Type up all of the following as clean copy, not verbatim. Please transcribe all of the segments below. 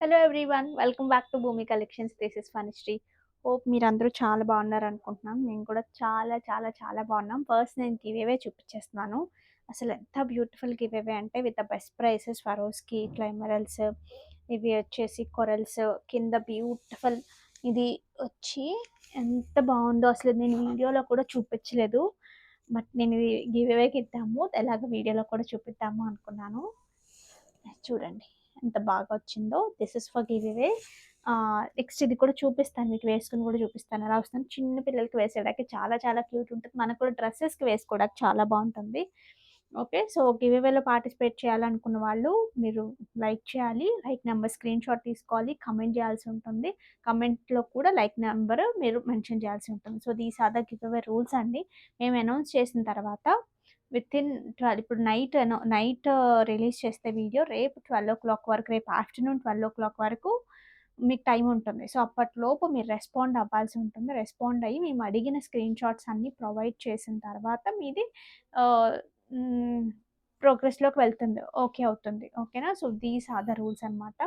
Hello everyone, welcome back to Bhoomi collections. This is Phanisri. Hope మీరందరూ చాలా బాగున్నారు అనుకుంటున్నాను. మేము కూడా చాలా చాలా చాలా బాగున్నాం. ఫస్ట్ నేను గివ్ అవే చూపించేస్తున్నాను. అసలు ఎంత బ్యూటిఫుల్ గివ్ అవే అంటే విత్ ద బెస్ట్ ప్రైసెస్. ఫరోస్కి ఇట్లా ఎమరల్స్, ఇవి వచ్చేసి కొరల్స్, కింద బ్యూటిఫుల్ ఇది వచ్చి ఎంత బాగుందో. అసలు నేను వీడియోలో కూడా చూపించలేదు, బట్ నేను ఇది గివ్ అవేకి ఇద్దాము, ఎలాగ వీడియోలో కూడా చూపిద్దాము అనుకున్నాను. చూడండి ఎంత బాగా వచ్చిందో. This is for give away. Next ఇది కూడా చూపిస్తాను, మీకు వేసుకుని కూడా చూపిస్తాను ఎలా వస్తుంది. చిన్న పిల్లలకి వేసేయడానికి చాలా చాలా క్యూట్ ఉంటుంది. మనకు కూడా డ్రెస్సెస్కి వేసుకోవడానికి చాలా బాగుంటుంది. ఓకే, సో గివ్ అవేలో పార్టిసిపేట్ చేయాలనుకున్న వాళ్ళు మీరు లైక్ చేయాలి. లైక్ నెంబర్ స్క్రీన్ షాట్ తీసుకోవాలి, కమెంట్ చేయాల్సి ఉంటుంది. కమెంట్లో కూడా లైక్ నెంబర్ మీరు మెన్షన్ చేయాల్సి ఉంటుంది. So these are the giveaway rules అండి. మేము అనౌన్స్ చేసిన తర్వాత విత్ ఇన్ 12, ఇప్పుడు నైట్ రిలీజ్ చేస్తే వీడియో రేపు 12 o'clock వరకు, రేపు ఆఫ్టర్నూన్ 12 o'clock వరకు మీకు టైం ఉంటుంది. సో అప్పటిలోపు మీరు రెస్పాండ్ అవ్వాల్సి ఉంటుంది. రెస్పాండ్ అయ్యి మేము అడిగిన స్క్రీన్ షాట్స్ అన్నీ ప్రొవైడ్ చేసిన తర్వాత మీది ప్రోగ్రెస్లోకి వెళ్తుంది, ఓకే అవుతుంది. ఓకేనా? So these are the rules అనమాట.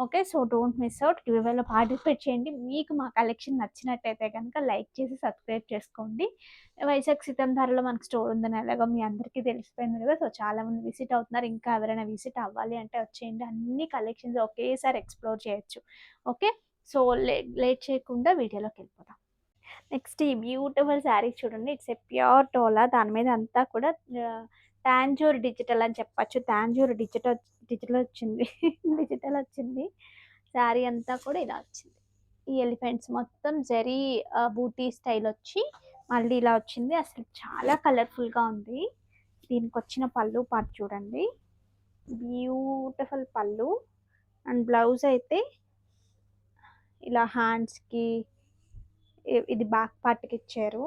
Okay, so don't miss out. Give అవేలో పార్టిసిపేట్ చేయండి. మీకు మా కలెక్షన్ నచ్చినట్టయితే కనుక లైక్ చేసి సబ్స్క్రైబ్ చేసుకోండి. వైజాగ్ సితంధారలో మనకు స్టోర్ ఉందని ఎలాగో మీ అందరికీ తెలిసిపోయింది కదా. సో చాలామంది విజిట్ అవుతున్నారు. ఇంకా ఎవరైనా విజిట్ అవ్వాలి అంటే వచ్చేయండి. అన్ని కలెక్షన్స్ ఒకేసారి ఎక్స్ప్లోర్ చేయొచ్చు. ఓకే, సో లేట్ చేయకుండా వీడియోలోకి వెళ్ళిపోతాం. నెక్స్ట్ ఈ బ్యూటిఫుల్ శారీ చూడండి. It's a pure tola. దాని మీద అంతా కూడా టాంజూర్ డిజిటల్ అని చెప్పచ్చు. టాంజూర్ డిజిటల్ వచ్చింది డిజిటల్ వచ్చింది. శారీ అంతా కూడా ఇలా వచ్చింది. ఈ ఎలిఫెంట్స్ మొత్తం జరీ బూటీ స్టైల్ వచ్చి మళ్ళీ ఇలా వచ్చింది. అసలు చాలా కలర్ఫుల్గా ఉంది. దీనికి వచ్చిన పళ్ళు పాటు చూడండి, బ్యూటిఫుల్ పళ్ళు. అండ్ బ్లౌజ్ అయితే ఇలా హ్యాండ్స్కి, ఇది బ్యాక్ పార్ట్కి ఇచ్చారు.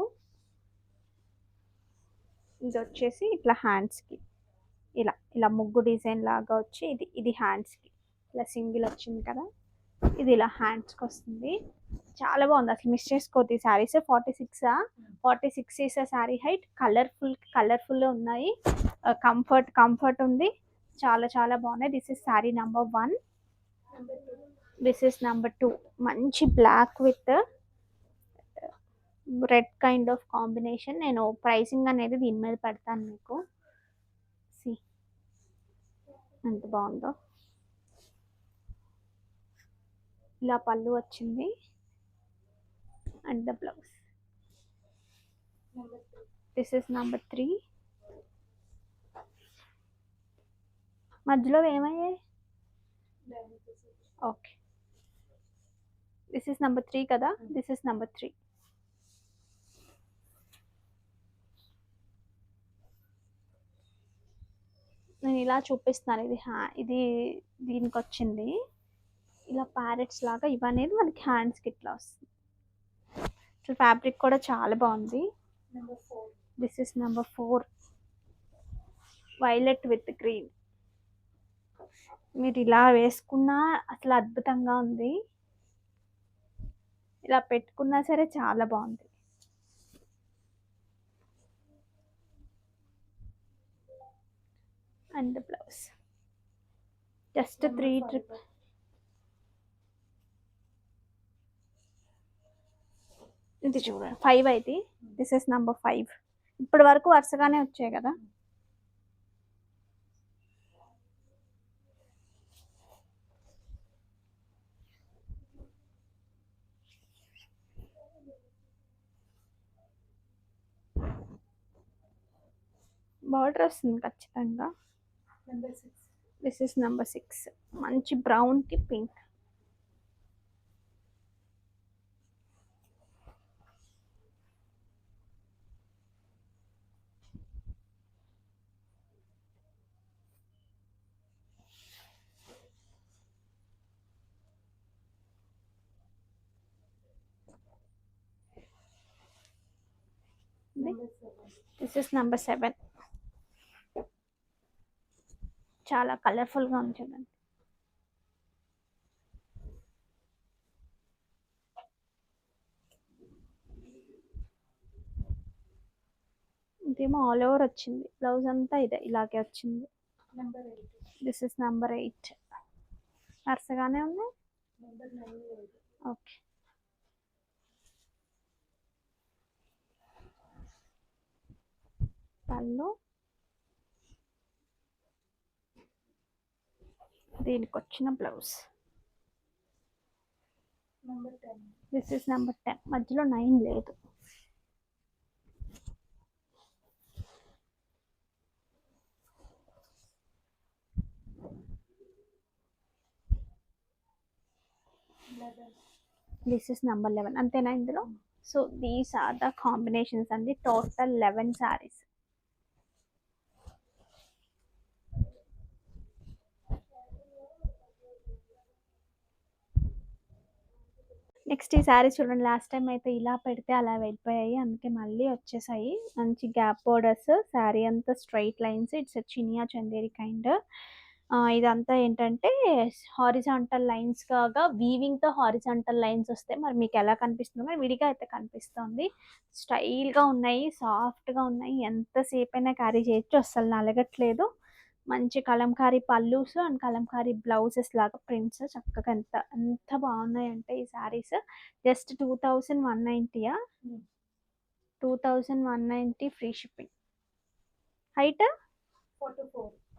ఇది వచ్చేసి ఇట్లా హ్యాండ్స్కి ఇలా ఇలా ముగ్గు డిజైన్ లాగా వచ్చి ఇది హ్యాండ్స్కి ఇలా సింగిల్ వచ్చింది కదా. ఇది ఇలా హ్యాండ్స్కి వస్తుంది. చాలా బాగుంది. అసలు మిస్ చేసుకోవద్దు ఈ saris. 46 is sari height. Colourful ఉన్నాయి. కంఫర్ట్ ఉంది. చాలా చాలా బాగున్నాయి. This is sari number 1. This is number 2. మంచి black with red kind of combination. నేను ప్రైసింగ్ అనేది దీని మీద పెడతాను మీకు. సి ఎంత బాగుందో. ఇలా పళ్ళు వచ్చింది and the blouse. This is number 3. మధ్యలో ఏమయ్యాయి? ఓకే, దిస్ ఇస్ నెంబర్ 3 కదా. This is number 3. నేను ఇలా చూపిస్తున్నాను. ఇది దీనికి వచ్చింది ఇలా ప్యారెట్స్ లాగా. ఇవనేది మనకి హ్యాండ్స్కి ఇట్లా వస్తుంది. ఫ్యాబ్రిక్ కూడా చాలా బాగుంది. This is number 4. Violet with green. మీరు ఇలా వేసుకున్నా అసలు అద్భుతంగా ఉంది. ఇలా పెట్టుకున్నా సరే చాలా బాగుంది. And the blouse just 3 trip. ఇది చూడండి 5 అయితే. This is number 5. ఇప్పటి వరకు వరుసగానే వచ్చాయి కదా. బార్డర్ వస్తుంది ఖచ్చితంగా. This is number 6. మంచి బ్రౌన్కి పింక్. This is number 7. చాలా కలర్ఫుల్గా ఉంది చూడండి. ఇదేమో ఆల్ ఓవర్ వచ్చింది. బ్లౌజ్ అంతా ఇదే ఇలాగే వచ్చింది. This is number 8. వరుసగానే ఉన్నాయి. ఓకే. పళ్ళు, దీనికి వచ్చిన బ్లౌజ్. This is number 10. మధ్యలో 9 లేదు. This is number 11. అంతేనా ఇందులో? So these are the combinations అండి. టోటల్ 11 సారీస్. నెక్స్ట్ ఈ శారీస్ చూడండి. లాస్ట్ టైం అయితే ఇలా పెడితే అలా వెళ్ళిపోయాయి, అందుకే మళ్ళీ వచ్చేసాయి. మంచి గ్యాప్ బోర్డర్స్, శారీ అంతా straight lines. It's Chiniya Chanderi kind. ఇదంతా ఏంటంటే హారిజాంటల్ లైన్స్ కాగా వీవింగ్తో హారిజాంటల్ లైన్స్ వస్తాయి. మరి మీకు ఎలా కనిపిస్తుందో, మరి విడిగా అయితే కనిపిస్తుంది. స్టైల్గా ఉన్నాయి, సాఫ్ట్గా ఉన్నాయి, ఎంతసేపు అయినా క్యారీ చేయొచ్చు, అస్సలు నలగట్లేదు. మంచి కలంకారీ పల్లూస్ అండ్ కలంకారీ బ్లౌజెస్ లాగా ప్రింట్స్ చక్కగా ఎంత బాగున్నాయంటే ఈ saris. Just 2190. 2190 free shipping. Height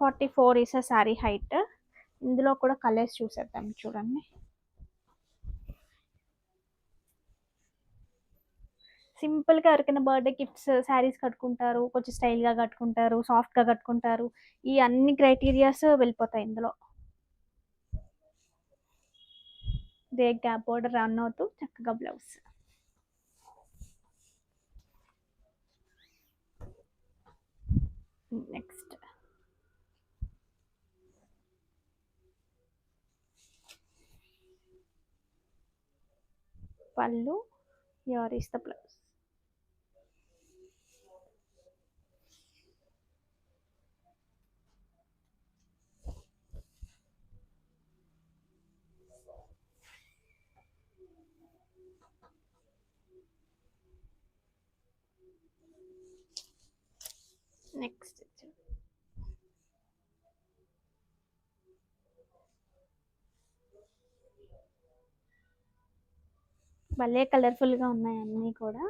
44 is a sari height. ఇందులో కూడా కలర్స్ చూసేద్దాం. చూడండి, సింపుల్గా ఎవరికైనా బర్త్డే గిఫ్ట్స్ శారీస్ కట్టుకుంటారు, కొంచెం స్టైల్గా కట్టుకుంటారు, సాఫ్ట్గా కట్టుకుంటారు. ఈ అన్ని క్రైటీరియాస్ వెళ్ళిపోతాయి ఇందులో. దే గ్యాప్ బోర్డర్ రన్ అవుతూ చక్కగా బ్లౌజ్. నెక్స్ట్ పళ్ళు, here is the blouse. Next భలే కలర్ఫుల్గా ఉన్నాయి అన్నీ కూడా.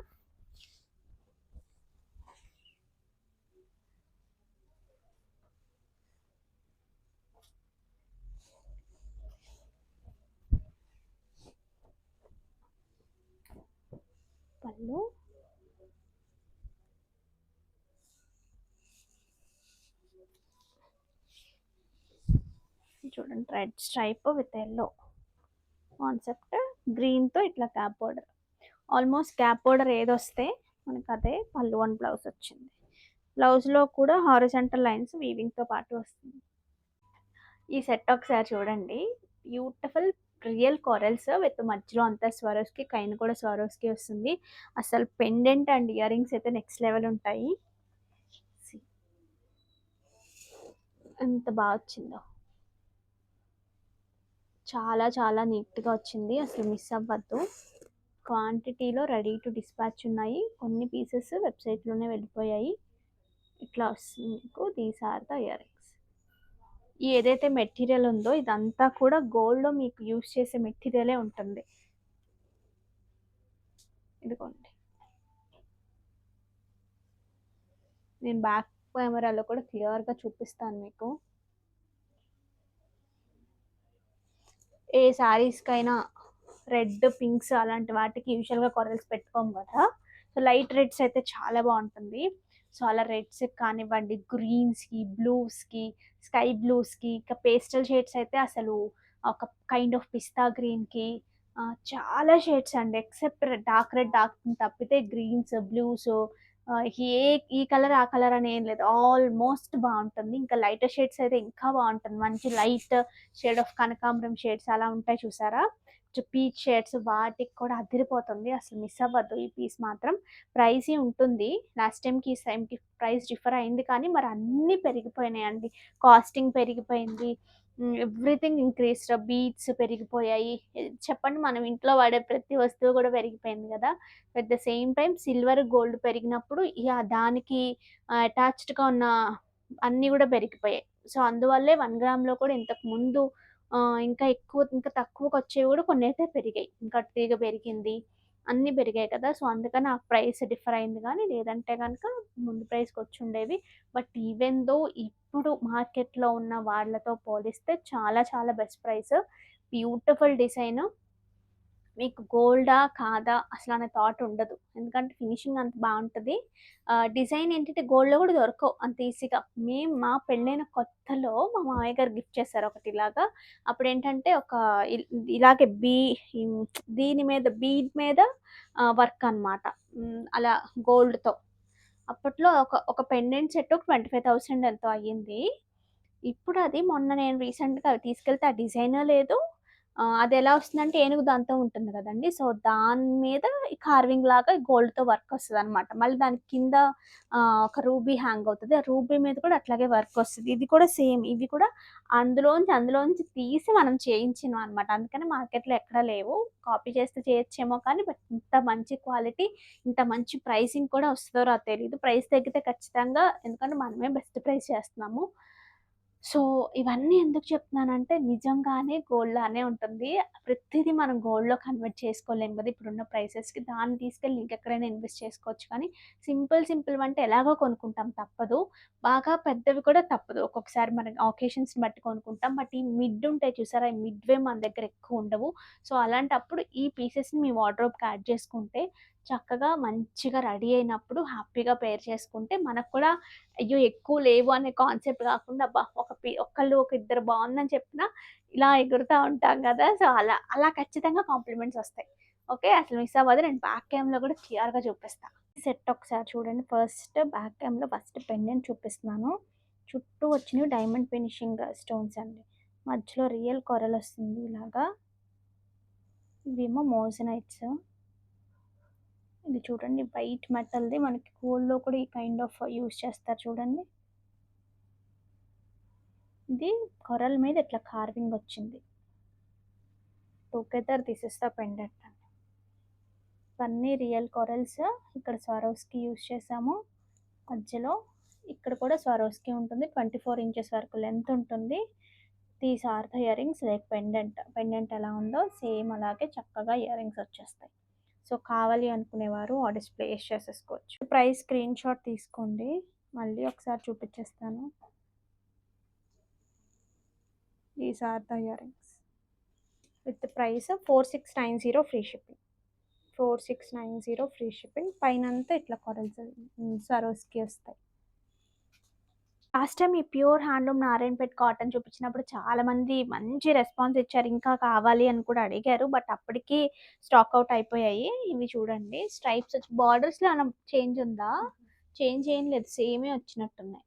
పళ్ళు, చూడండి, red stripe with yellow concept, గ్రీన్తో ఇట్లా gap border. Almost gap border ఏదొస్తే మనకు అదే పళ్ళు అండ్ బ్లౌజ్ వచ్చింది. బ్లౌజ్లో కూడా హారిజాంటల్ లైన్స్ వీవింగ్తో పాటు వస్తుంది. ఈ సెట్ ఒకసారి చూడండి, బ్యూటిఫుల్ రియల్ కోరల్స్ విత్ మధ్యలో అంతా స్వరోస్కి, కైన్ కూడా స్వరోస్కి వస్తుంది. అసలు పెండెంట్ అండ్ ఇయర్ రింగ్స్ అయితే నెక్స్ట్ లెవెల్ ఉంటాయి. ఎంత బాగా వచ్చిందో, చాలా చాలా నీట్గా వచ్చింది, అసలు మిస్ అవ్వద్దు. క్వాంటిటీలో రెడీ టు డిస్పాచ్ ఉన్నాయి. కొన్ని పీసెస్ వెబ్సైట్లోనే వెళ్ళిపోయాయి. ఇట్లా వస్తుంది మీకు. These are the earrings. ఈ ఏదైతే మెటీరియల్ ఉందో ఇదంతా కూడా గోల్డ్లో మీకు యూస్ చేసే మెటీరియలే ఉంటుంది. ఇదిగోండి, నేను బ్యాక్ కెమెరాలో కూడా క్లియర్గా చూపిస్తాను మీకు. ఏ శారీస్కైనా రెడ్, పింక్స్ అలాంటి వాటికి యూజువల్గా కొరల్స్ పెట్టుకోము కదా. సో లైట్ రెడ్స్ అయితే చాలా బాగుంటుంది. సో అలా రెడ్స్ కానివ్వండి, గ్రీన్స్కి, బ్లూస్కి, స్కై బ్లూస్కి, ఇంకా పేస్టల్ షేడ్స్ అయితే అసలు ఒక కైండ్ ఆఫ్ పిస్తా గ్రీన్కి చాలా షేడ్స్ అండి. ఎక్సెప్ట్ డార్క్ రెడ్, డార్క్ తప్పితే గ్రీన్స్, బ్లూస్, ఏ ఈ కలర్ ఆ కలర్ అని ఏం లేదు, ఆల్మోస్ట్ బాగుంటుంది. ఇంకా లైటర్ షేడ్స్ అయితే ఇంకా బాగుంటుంది. మంచి లైట్ షేడ్ ఆఫ్ కనకాంబరం షేడ్స్ అలా ఉంటాయి చూసారా, పీచ్ షేడ్స్, వాటికి కూడా అదిరిపోతుంది. అసలు మిస్ అవ్వద్దు ఈ పీస్ మాత్రం. ప్రైస్ ఉంటుంది, లాస్ట్ టైంకి ఈ టైంకి ప్రైస్ డిఫర్ అయింది, కానీ మరి అన్నీ పెరిగిపోయినాయండి. కాస్టింగ్ పెరిగిపోయింది, ఎవ్రీథింగ్ ఇంక్రీస్డ్, బీట్స్ పెరిగిపోయాయి. చెప్పండి, మనం ఇంట్లో వాడే ప్రతి వస్తువు కూడా పెరిగిపోయింది కదా. At the same time silver, gold పెరిగినప్పుడు ఇక దానికి అటాచ్డ్గా ఉన్న అన్నీ కూడా పెరిగిపోయాయి. సో అందువల్లే 1 గ్రామ్లో కూడా ఇంతకు ముందు ఇంకా ఎక్కువ ఇంకా తక్కువకొచ్చేవి కూడా కొన్నైతే పెరిగాయి. ఇంకా తీగ పెరిగింది. అన్నీ పెరిగాయి కదా! సో, అందుకని ఆ ప్రైస్ డిఫర్ అయింది గానీ, లేదంటే గనక ముందు ప్రైస్‌కొచ్చుండేవి. బట్ ఈవెన్ దో ఇప్పుడు మార్కెట్‌లో ఉన్న వాళ్ళతో పోలిస్తే చాలా చాలా బెస్ట్ ప్రైస్. Beautiful design. మీకు గోల్డా? కాదా? అసలనే థాట్ ఉండదు. ఎందుకంటే ఫినిషింగ్ అంత బావుంటది. డిజైన్ ఏంటంటే గోల్డ్‌లో గూడా దొరకవు అంత ఈజీగా. మా పెళ్ళైన కొత్తలో మా మామయ్య గారు గిఫ్ట్ చేశారు ఒకటిలాగా. అప్పుడేంటంటే ఒక ఇలాగే హ్మ్, దీని మీద బీడ్ మీద వర్క్ అనమాట. అలా గోల్డ్‌తో. అప్పట్లో ఒక పెండెంట్ సెట్ ఒక 25,000 ఎంతో అయ్యింది. ఇప్పుడది మొన్న నేను రీసెంట్‌గా అవి తీసుకెళ్తే ఆ డిజైను లేదు. అదెలా వస్తుందంటే ఏనుగు దంతం ఉంటుంది గదండీ! సో, దాని మీద ఈ కార్వింగ్ లాగా గోల్డ్‌తో వర్క్ వస్తదనమాట. మళ్ళీ దాని కింద ఒక రూబీ హ్యాంగ్ అవుతది. ఆ రూబీ మీద కూడా అట్లాగే వర్క్ వస్తది. ఇది కూడా సేమ్. ఇవి కూడా అందులోంచి తీసి మనం చేయించినవనమాట. అందుకని మార్కెట్‌లో ఎక్కడ లేవు. కాపీ చేస్తే చేయొచ్చేమో కానీ బట్ ఇంత మంచి క్వాలిటీ, ఇంత మంచి ప్రైసింగ్ కూడా వస్తదో రాదో తెలీదు. ప్రైస్ తగ్గితే ఖచ్చితంగా ఎందుకంటే మనమే బెస్ట్ ప్రైస్ చేస్తున్నాము. సో, ఇవన్నీ ఎందుకు చెప్తున్నానంటే నిజంగానే గోల్డ్ లానే ఉంటుంది. ప్రతిది మనం గోల్డ్‌లో కన్వర్ట్ చేసుకోలేం గదా! ఇప్పుడున్న ప్రైసెస్‌కి. దాన్ని తీసుకెళ్ళి ఇంకెక్కడైనా ఇన్వెస్ట్ చేసుకోవచ్చు కానీ, సింపుల్‌వంటే ఎలాగో కొనుక్కుంటాం తప్పదు. బాగా పెద్దవి కూడా తప్పదు. ఒక్కొక్కసారి మన అకేషన్స్‌ని బట్టి కొనుక్కుంటాం. బట్ ఈ మిడ్ ఉంటాయి చూసారా? ఈ మిడ్‌వే మన దగ్గర ఎక్కువ ఉండవు. సో, అలాంటప్పుడు ఈ పీసెస్‌ని మీ వార్డ్‌రోబ్‌కి యాడ్ చేసుకుంటే చక్కగా మంచిగా రెడీ అయినప్పుడు హ్యాపీగా పేర్ చేసుకుంటే మనకు కూడా అయ్యో! ఎక్కువ లేవు అనే కాన్సెప్ట్ గాకుండా అబ్బా! ఒక ఇద్దరు బావుందని చెప్పినా ఇలా ఎగురుతా ఉంటాం గదా! సో, అలా ఖచ్చితంగా కాంప్లిమెంట్స్ ఒస్తాయి. ఓకే. అసలు మిస్ అవ్వదు. నేను బ్యాక్ క్యామ్‌లో గూడా క్లియర్‌గా చూపిస్తా. సెట్ ఒకసారి చూడండి. బ్యాక్ క్యామ్‌లో పెండెంట్ చూపిస్తున్నాను. చుట్టూ వచ్చినవి డైమండ్ ఫినిషింగ్ స్టోన్స్ అండి. మధ్యలో రియల్ కొరల్ ఒస్తుంది ఇలాగా. ఇవేమో మోజనైట్స్. ఇది చూడండి వైట్ మెటల్‌ది మనకి గోల్డ్‌లో కూడా ఈ కైండ్ ఆఫ్ యూజ్ చేస్తారు చూడండి. ఇది కొరల్ మీద ఇట్లా కార్వింగ్ వచ్చింది. Together this is the pendant అండి. ఇవన్నీ రియల్ కొరల్స్. ఇక్కడ స్వారోస్‌కి యూజ్ చేసాము. మధ్యలో ఇక్కడ కూడా స్వారోస్‌కి ఉంటుంది. 24 ఇంచెస్ వరకు లెంత్ ఉంటుంది. These are the earrings like pendant. Pendant ఎలా ఉందో సేమ్ అలాగే చక్కగా ఇయరింగ్స్ వచ్చేస్తాయి. సో, కావాలి అనుకునేవారు ఆర్డర్స్ ప్లేస్ చేసేసుకోవచ్చు. ప్రైస్ స్క్రీన్ షాట్ తీసుకోండి. మళ్ళీ ఒకసారి చూపించేస్తాను. These are the earrings. With price 4690 free shipping. 4690 free shipping. పైనంతా ఇట్లా కొరల్స్ సరోస్‌కి వస్తాయి. లాస్ట్ టైమ్ ఈ ప్యూర్ హ్యాండ్లూమ్ నారాయణపేట్ కాటన్ చూపించినప్పుడు చాలామంది మంచి రెస్పాన్స్ ఇచ్చారు. ఇంకా కావాలి అని కూడా అడిగారు. బట్ అప్పటికి స్టాక్ ఔట్ అయిపోయాయి. ఇవి చూడండి స్ట్రైప్స్ వచ్చి బార్డర్స్‌లో ఏమైనా చేంజ్ ఉందా? చేంజ్ ఏం లేదు. సేమే వచ్చినట్టున్నాయి.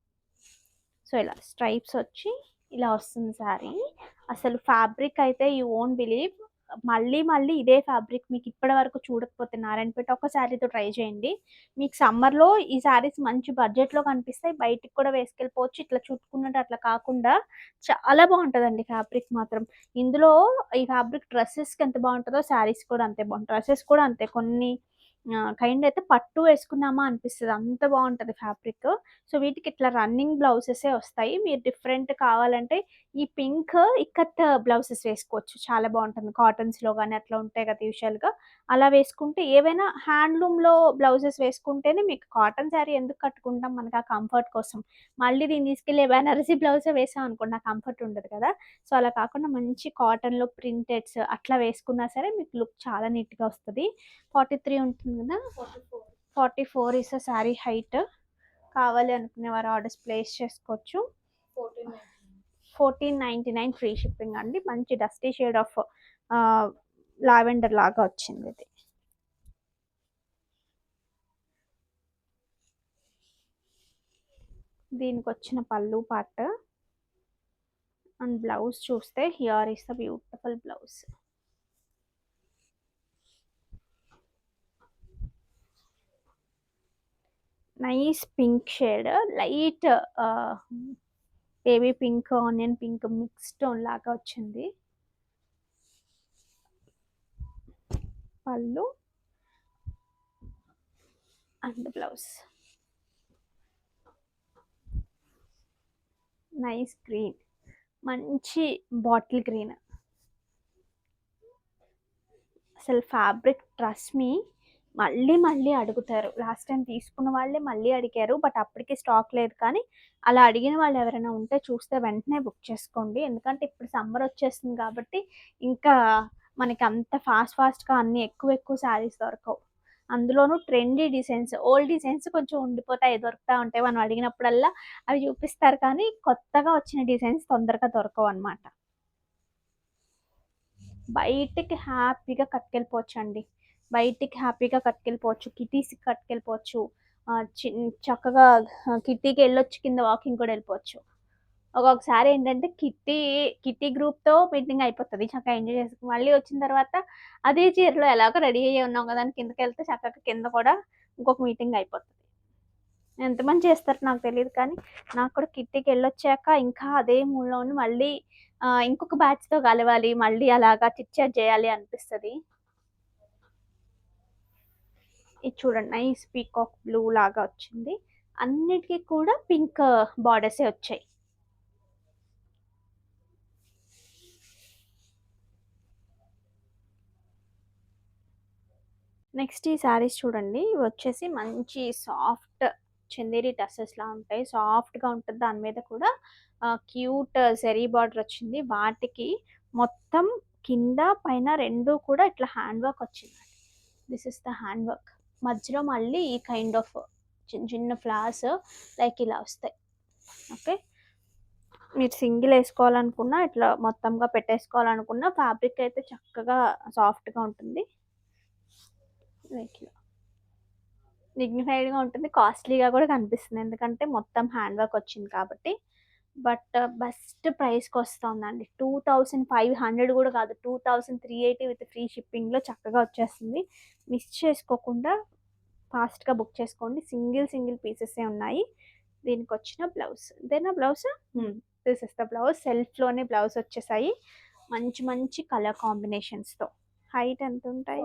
సో, ఇలా స్ట్రైప్స్ వచ్చి ఇలా వస్తుంది శారీ. అసలు ఫ్యాబ్రిక్ అయితే యూ వోంట్ బిలీవ్ మళ్ళీ ఇదే ఫ్యాబ్రిక్ మీకు ఇప్పటి వరకు చూడకపోతే నారాయణపేట ఒక శారీతో ట్రై చేయండి. మీకు సమ్మర్‌లో ఈ శారీస్ మంచి బడ్జెట్‌లో కనిపిస్తాయి. బయటికి కూడా వేసుకెళ్ళిపోవచ్చు. ఇట్లా చుట్టుకున్నట్టు అట్లా కాకుండా చాలా బావుంటదండి ఫ్యాబ్రిక్ మాత్రం. ఇందులో ఈ ఫ్యాబ్రిక్ డ్రెసెస్‌కి ఎంత బావుంటదో శారీస్ కూడా అంతే బావుంటాయి. డ్రెసెస్ కూడా అంతే కొన్ని కైండ్ అయితే పట్టు వేసుకున్నామా అనిపిస్తది. అంత బావుంటది ఫ్యాబ్రిక్. సో, వీటికి ఇట్లా రన్నింగ్ బ్లౌజెసే వస్తాయి. మీరు డిఫరెంట్ కావాలంటే ఈ పింక్ ఇక్కత్ బ్లౌజెస్ వేసుకోవచ్చు. చాలా బావుంటుంది. కాటన్స్‌లో గాని అట్లా ఉంటాయి కదా! యూజువల్‌గా. అలా వేసుకుంటే ఏవైనా హ్యాండ్లూమ్‌లో బ్లౌజెస్ వేసుకుంటేనే మీకు కాటన్ శారీ ఎందుకు కట్టుకుంటాం? మనకు ఆ కంఫర్ట్ కోసం. మళ్ళీ దీన్ని తీసుకెళ్ళి బెనారసి బ్లౌజే వేసామనుకోండి ఆ కంఫర్ట్ ఉండదు కదా! సో, అలా కాకుండా మంచి కాటన్‌లో ప్రింటెడ్స్ అట్లా వేసుకున్నా సరే మీకు లుక్ చాలా నీట్‌గా వస్తది. 43 ఉంటుంది కదా! 44 ఈస్ ద శారీ హైట్. కావాలి అనుకునేవారు ఆర్డర్స్ ప్లేస్ చేసుకోవచ్చు. 1499 ఫ్రీ షిప్పింగ్ అండి. మంచి dusty shade of ah, lavender లాగా వచ్చింది ఇది. దీనికొచ్చిన పళ్ళు పార్ట్ అండ్ బ్లౌజ్ చూస్తే here is the beautiful blouse. Nice pink shade light ah, baby pink, onion pink mix tone లాగా వచ్చింది. పళ్ళు అండ్ బ్లౌజ్. Nice green. మంచి బాటిల్ గ్రీన్. అసలు ఫ్యాబ్రిక్ ట్రస్ట్ మీ మళ్ళీ మళ్ళీ అడుగుతారు. లాస్ట్ టైం తీసుకున్న వాళ్ళే మళ్ళీ అడిగారు. బట్ అప్పటికి స్టాక్ లేదు. కానీ అలా అడిగిన వాళ్ళు ఎవరైనా ఉంటే చూస్తే వెంటనే బుక్ చేసుకోండి. ఎందుకంటే ఇప్పుడు సమ్మర్ వచ్చేస్తుంది కాబట్టి ఇంకా మనకి అంత ఫాస్ట్‌గా అన్నీ ఎక్కువ ఎక్కువ శారీస్ దొరకవు. అందులోనూ ట్రెండీ డిజైన్స్, ఓల్డ్ డిజైన్స్ కొంచెం ఉండిపోతాయి, దొరుకుతా ఉంటాయి. మనం అడిగినప్పుడల్లా అవి చూపిస్తారు కానీ కొత్తగా వచ్చిన డిజైన్స్ తొందరగా దొరకవన్నమాట. బయటికి హ్యాపీగా కట్టుకెళ్ళిపోవచ్చండి. బయటికి హ్యాపీగా కట్టుకెళ్ళిపోవచ్చు. కిట్టీస్‌కి కట్టుకెళ్ళిపోవచ్చు. చక్కగా కిట్టీకి ఎళ్ళొచ్చు, కింద వాకింగ్ కూడా ఎళ్ళిపోవచ్చు. ఒక్కొక్కసారి ఏంటంటే కిట్టి గ్రూప్‌తో మీటింగ్ అయిపోతది. చక్కగా ఎంజాయ్ చేసి మళ్ళీ వచ్చిన తర్వాత అదే చీరలో ఎలాగో రెడీ అయ్యే ఉన్నాం కదా అని కిందకెళ్తే చక్కగా కింద కూడా ఇంకొక మీటింగ్ అయిపోతది. ఎంతమంది చేస్తారో నాకు తెలీదు కానీ, నాకు కూడా కిట్టీకెళ్ళొచ్చాక ఇంకా అదే మూడ్‌లో ఉండి మళ్ళీ ఇంకొక బ్యాచ్‌తో కలవాలి. మళ్ళీ అలాగా చిట్ చాట్ చేయాలి అనిపిస్తది. ఇది చూడండి, నైస్ పీకాక్ బ్లూ లాగా వచ్చింది. అన్నిటికి కూడా పింక్ బార్డర్సే వచ్చాయి. నెక్స్ట్ ఈ శారీస్ చూడండి. ఇవి వచ్చేసి మంచి సాఫ్ట్ చందేరి టసెస్‌లా ఉంటాయి. సాఫ్ట్‌గా ఉంటది. దాని మీద కూడా క్యూట్ జరీ బార్డర్ వచ్చింది. వాటికి మొత్తం కింద, పైన 2 కూడా ఇట్లా హ్యాండ్ వర్క్ వచ్చిందండి. This is the hand work. మధ్యలో మళ్ళీ ఈ కైండ్ ఆఫ్ చిన్న చిన్న ఫ్లవర్స్ లైక్ ఇలా వస్తాయి. ఓకే. మీరు సింగిల్ ఏసుకోవాలనుకున్నా, ఇట్లా మొత్తంగా పెట్టేసుకోవాలనుకున్నా ఫ్యాబ్రిక్ అయితే చక్కగా సాఫ్ట్‌గా ఉంటుంది. లైక్ ఇలా డిగ్నిఫైడ్‌గా ఉంటుంది. కాస్ట్‌లీగా కూడా కనిపిస్తుంది. ఎందుకంటే మొత్తం హ్యాండ్ వర్క్ వచ్చింది కాబట్టి. But best ప్రైస్‌కొస్తోందండి. 2500 కూడా కాదు. 2380 విత్ ఫ్రీ షిప్పింగ్‌లో చక్కగా వచ్చేస్తుంది. మిస్ చేసుకోకుండా ఫాస్ట్‌గా బుక్ చేసుకోండి. సింగిల్ పీసెసే ఉన్నాయి. దీనికొచ్చిన బ్లౌజ్. ఇదేనా blouse? This is the blouse. సెల్ఫ్‌లోనే బ్లౌజ్ వచ్చేసాయి. మంచి మంచి కలర్ కాంబినేషన్స్‌తో. హైట్ ఎంతుంటాయి?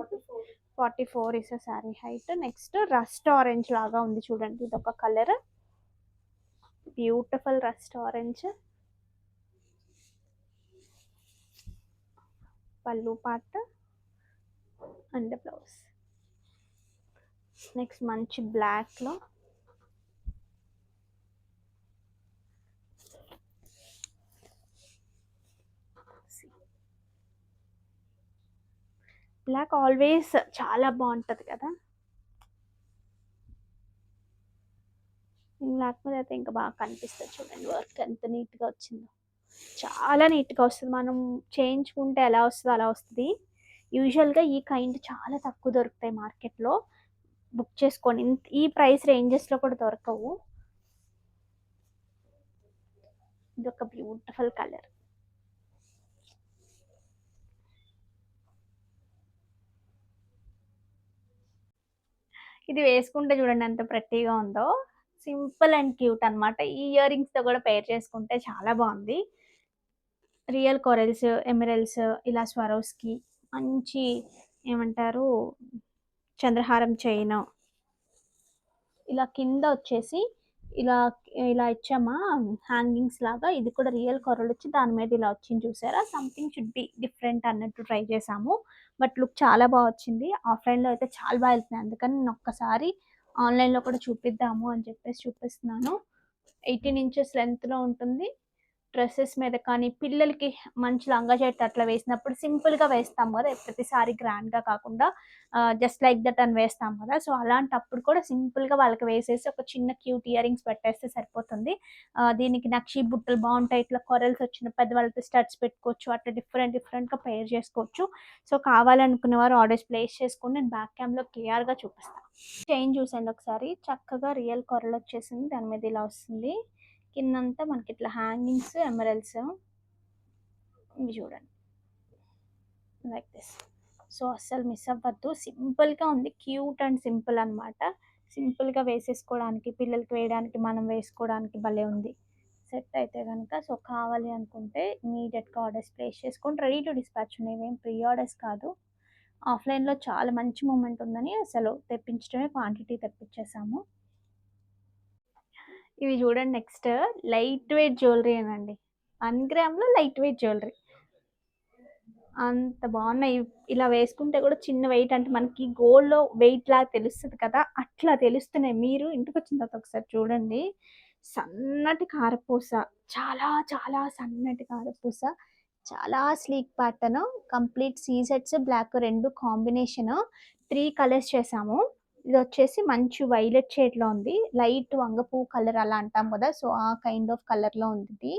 44 is sari height. Next rust orange లాగా ఉంది చూడండి. ఇదొక కలర్. Beautiful rust orange. పళ్ళు పార్ట్ అండ్ బ్లౌజ్. నెక్స్ట్ మంచి బ్లాక్లో బ్లాక్ ఆల్వేస్ చాలా బాగుంటుంది కదా. బ్లాక్ మీద అయితే ఇంకా బాగా కనిపిస్తుంది చూడండి. వర్క్ ఎంత నీట్గా వచ్చిందో, చాలా నీట్గా వస్తుంది. మనం చేయించుకుంటే ఎలా వస్తుందో అలా వస్తుంది. యూజువల్గా ఈ కైండ్ చాలా తక్కువ దొరుకుతాయి మార్కెట్లో. బుక్ చేసుకోండి. ఈ ప్రైస్ రేంజెస్లో కూడా దొరకవు. ఇది ఒక బ్యూటిఫుల్ కలర్. ఇది వేసుకుంటే చూడండి ఎంత ప్రెట్టీగా ఉందో. సింపుల్ అండ్ క్యూట్ అనమాట. ఈ ఇయర్ రింగ్స్‌తో కూడా పేర్ చేసుకుంటే చాలా బాగుంది. రియల్ కొరల్స్, ఎమరల్డ్స్, ఇలా స్వరోస్కి మంచి ఏమంటారు చంద్రహారం చైన్. ఇలా కింద వచ్చేసి ఇలా ఇలా ఇచ్చామా హ్యాంగింగ్స్ లాగా. ఇది కూడా రియల్ కొరల్ వచ్చి దాని మీద ఇలా వచ్చింది చూసారా. సంథింగ్ షుడ్ బి డిఫరెంట్ అన్నట్టు ట్రై చేసాము. బట్ లుక్ చాలా బాగా వచ్చింది. ఆఫ్లైన్లో అయితే చాలా బాగా వెళ్తున్నాయి. అందుకని నేను ఒక్కసారి ఆన్లైన్లో కూడా చూపిద్దాము అని చెప్పేసి చూపిస్తున్నాను. 18 ఇంచెస్ లెంత్లో ఉంటుంది. డ్రెస్సెస్ మీద కానీ పిల్లలకి మంచి లంగా జాకెట్ అట్లా వేసినప్పుడు సింపుల్గా వేస్తాం కదా, ప్రతిసారి గ్రాండ్గా కాకుండా జస్ట్ లైక్ దట్ అని వేస్తాం కదా. సో అలాంటప్పుడు కూడా సింపుల్గా వాళ్ళకి వేసేసి ఒక చిన్న క్యూట్ ఇయర్ రింగ్స్ పెట్టేస్తే సరిపోతుంది. దీనికి నక్షి బుట్టలు బాగుంటాయి. ఇట్లా కొరల్స్ వచ్చిన పెద్దవాళ్ళతో స్టడ్స్ పెట్టుకోవచ్చు. అట్లా డిఫరెంట్గా పేర్ చేసుకోవచ్చు. సో కావాలనుకునే వారు ఆర్డర్స్ ప్లేస్ చేసుకుని నేను బ్యాక్ క్యామ్లో క్లియర్గా చూపిస్తాను. చైన్ చూసండి ఒకసారి. చక్కగా రియల్ కొరల్ వచ్చేసింది. దాని మీద ఇలా వస్తుంది. కిందంతా మనకి ఇట్లా హ్యాంగింగ్స్, ఎమరల్డ్స్ ఇవి చూడండి లైక్ దిస్. సో అస్సలు మిస్ అవ్వద్దు. సింపుల్గా ఉంది. క్యూట్ అండ్ సింపుల్ అనమాట. సింపుల్గా వేసేసుకోవడానికి, పిల్లలకి వేయడానికి, మనం వేసుకోవడానికి భలే ఉంది. సెట్ అయితే కనుక సో కావాలి అనుకుంటే ఇమీడియట్గా ఆర్డర్స్ ప్లేస్ చేసుకొని రెడీ టు డిస్పాచ్ ఉన్నాయి. ఇవేం ప్రీ ఆర్డర్స్ కాదు. ఆఫ్లైన్లో చాలా మంచి మూమెంట్ ఉందని అసలు తెప్పించడమే క్వాంటిటీ తెప్పించేసాము. ఇవి చూడండి. నెక్స్ట్ లైట్ వెయిట్ జ్యువెలరీ అనండి. 1 గ్రామ్‌లో లైట్ వెయిట్ జ్యువెలరీ. అంత బావున్నాయి. ఇలా వేసుకుంటే కూడా చిన్న వెయిట్ అంటే మనకి గోల్డ్‌లో వెయిట్‌లాగా తెలుస్తది కదా! అట్లా తెలుస్తున్నాయి. మీరు ఇంటికొచ్చిన తర్వాత ఒకసారి చూడండి. సన్నటి కారపూస. చాలా చాలా సన్నటి కారపూస. చాలా స్లీక్ ప్యాటర్న్. కంప్లీట్ సీజెడ్స్, బ్లాక్ 2 కాంబినేషన్. 3 కలర్స్ చేసాము. ఇదొచ్చేసి మంచి వైలెట్ షేడ్‌లో ఉంది. లైట్ వంగపువ్వు కలర్ అలా అంటాం కదా! సో, ఆ కైండ్ ఆఫ్ కలర్‌లో ఉందిది.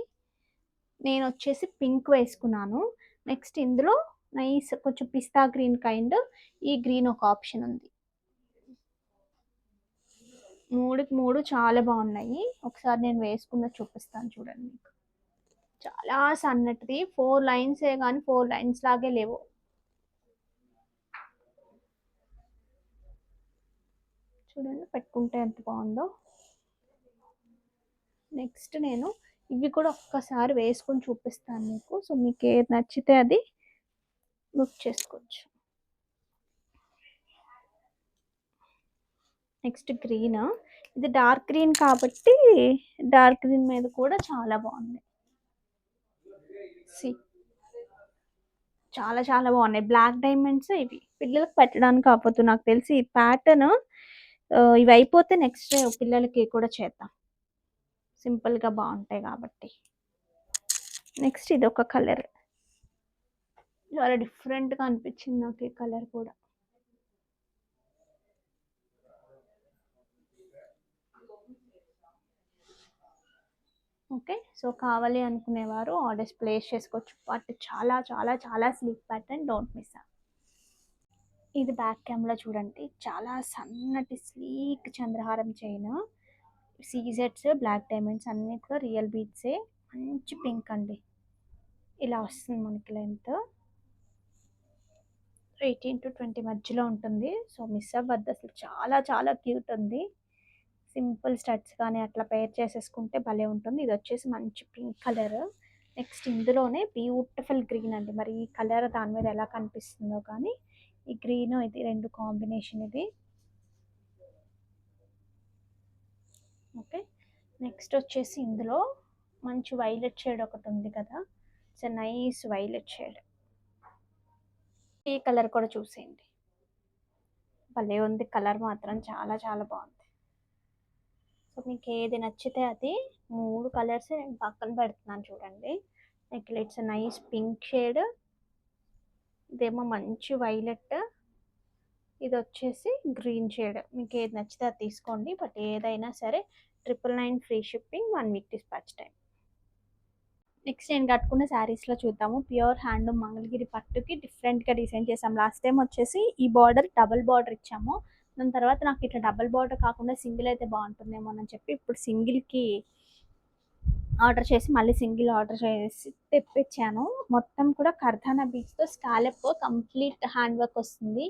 నేనొచ్చేసి పింక్ వేసుకున్నాను. నెక్స్ట్ ఇందులో నైస్ కొంచెం పిస్తా గ్రీన్ కైండ్, ఈ గ్రీన్ ఒక ఆప్షన్ ఉంది. 3కి 3 చాలా బాగున్నాయి. ఒకసారి నేను వేసుకున్నది చూపిస్తాను చూడండి మీకు. చాలా సన్నటిది 4 లైన్సే గానీ 4 లైన్స్ లాగే లేవు. చూడండి పెట్టుకుంటే ఎంత బాగుందో. నెక్స్ట్ నేను ఇవి కూడా ఒక్కసారి వేసుకొని చూపిస్తాను మీకు. సో మీకు ఏది నచ్చితే అది బుక్ చేసుకోవచ్చు. Next green. ఇది డార్క్ గ్రీన్ కాబట్టి డార్క్ గ్రీన్ మీద కూడా చాలా బాగుంది. సి చాలా చాలా బాగున్నాయి. బ్లాక్ డైమండ్స్ ఇవి పిల్లలకు పెట్టడానికి కాకపోతే నాకు తెలిసి ఈ ప్యాటర్న్ ఇవి అయిపోతే నెక్స్ట్ పిల్లలకి కూడా చేద్దాం. సింపుల్గా బాగుంటాయి కాబట్టి. నెక్స్ట్ ఇది ఒక కలర్ చాలా డిఫరెంట్గా అనిపించింది నాకు ఈ కలర్ కూడా. ఓకే. సో కావాలి అనుకునేవారు ఆర్డర్స్ ప్లేస్ చేసుకోవచ్చు. బట్ చాలా చాలా చాలా స్లీక్ ప్యాటర్న్, డోంట్ మిస్. ఇది బ్యాక్ కెమెరా చూడండి. చాలా సన్నటి స్లీక్ చంద్రహారం చైన్. సీజెడ్స్, బ్లాక్ డైమండ్స్ అన్నీ కూడా రియల్ బీట్సే. మంచి పింక్ అండి. ఇలా వస్తుంది మనకి లెంత్. 18-20 మధ్యలో ఉంటుంది. సో మిస్ అవ్వద్దు అసలు. చాలా చాలా క్యూట్ ఉంది. సింపుల్ స్టడ్స్ కానీ అట్లా పేర్ చేసేసుకుంటే భలే ఉంటుంది. ఇది వచ్చేసి మంచి పింక్ కలర్. నెక్స్ట్ ఇందులోనే బ్యూటిఫుల్ గ్రీన్ అండి. మరి ఈ కలర్ దాని మీద ఎలా కనిపిస్తుందో కానీ ఈ గ్రీన్ ఇది 2 కాంబినేషన్ ఇది. ఓకే. నెక్స్ట్ వచ్చేసి ఇందులో మంచి వైలెట్ షేడ్ ఒకటి ఉంది కదా! It's nice violet shade. ఈ కలర్ కూడా చూసేయండి. భలే ఉంది కలర్ మాత్రం చాలా చాలా బాగుంది. సో మీకు ఏది నచ్చితే అది 3 కలర్స్ నేను పక్కన పెడుతున్నాను చూడండి. Like it's nice pink shade, ఇదేమో మంచి వైలెట్, ఇది వచ్చేసి గ్రీన్ షేడ్. మీకు ఏది నచ్చితే అది తీసుకోండి. బట్ ఏదైనా సరే 999 free shipping, 1 week dispatch time. Next నేను కట్టుకున్న శారీస్లో చూద్దాము. ప్యూర్ హ్యాండ్లూమ్ మంగళగిరి పట్టుకి డిఫరెంట్గా డిజైన్ చేసాం. లాస్ట్ టైం వచ్చేసి ఈ బార్డర్ డబుల్ బార్డర్ ఇచ్చాము. దాని తర్వాత నాకు ఇట్లా డబుల్ బార్డర్ కాకుండా సింగిల్ అయితే బాగుంటుందేమో అని చెప్పి ఇప్పుడు సింగిల్కి ఆర్డర్ చేసి మళ్ళీ సింగిల్ ఆర్డర్ చేసి తెప్పించాను. మొత్తం కూడా కర్దానా బీడ్స్తో స్కాలప్ కంప్లీట్ హ్యాండ్ వర్క్ వస్తుంది.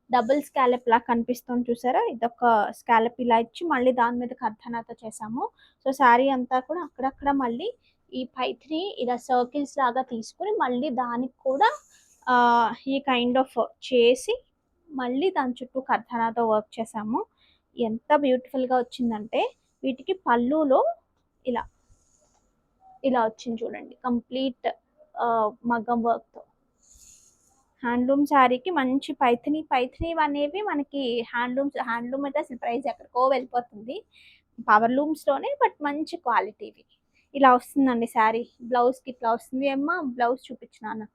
డబుల్ స్కాలప్ లా కనిపిస్తుంది చూసారా? ఇదొక స్కాలప్ ఇలా ఇచ్చి మళ్ళీ దాని మీద కర్దానాతో చేసాము. సో శారీ అంతా కూడా అక్కడక్కడ మళ్ళీ ఈ పైత్ని ఇలా సర్కిల్స్ లాగా తీసుకుని మళ్ళీ దానికి కూడా ఈ కైండ్ ఆఫ్ చేసి మళ్ళీ దాని చుట్టూ కర్దానాతో వర్క్ చేసాము. ఎంత బ్యూటిఫుల్గా వచ్చిందంటే వీటికి పళ్ళులో ఇలా ఇలా వచ్చింది చూడండి. కంప్లీట్ మగ్గం వర్క్తో. హ్యాండ్లూమ్ శారీకి మంచి పైథిని అనేవి మనకి హ్యాండ్లూమ్ అయితే అసలు ప్రైస్ ఎక్కడికో వెళ్ళిపోతుంది. పవర్ లూమ్స్లోనే బట్ మంచి క్వాలిటీవి. ఇలా వస్తుందండి శారీ. బ్లౌజ్కి ఇట్లా వస్తుంది. ఏమ్మా బ్లౌజ్ చూపించినాను.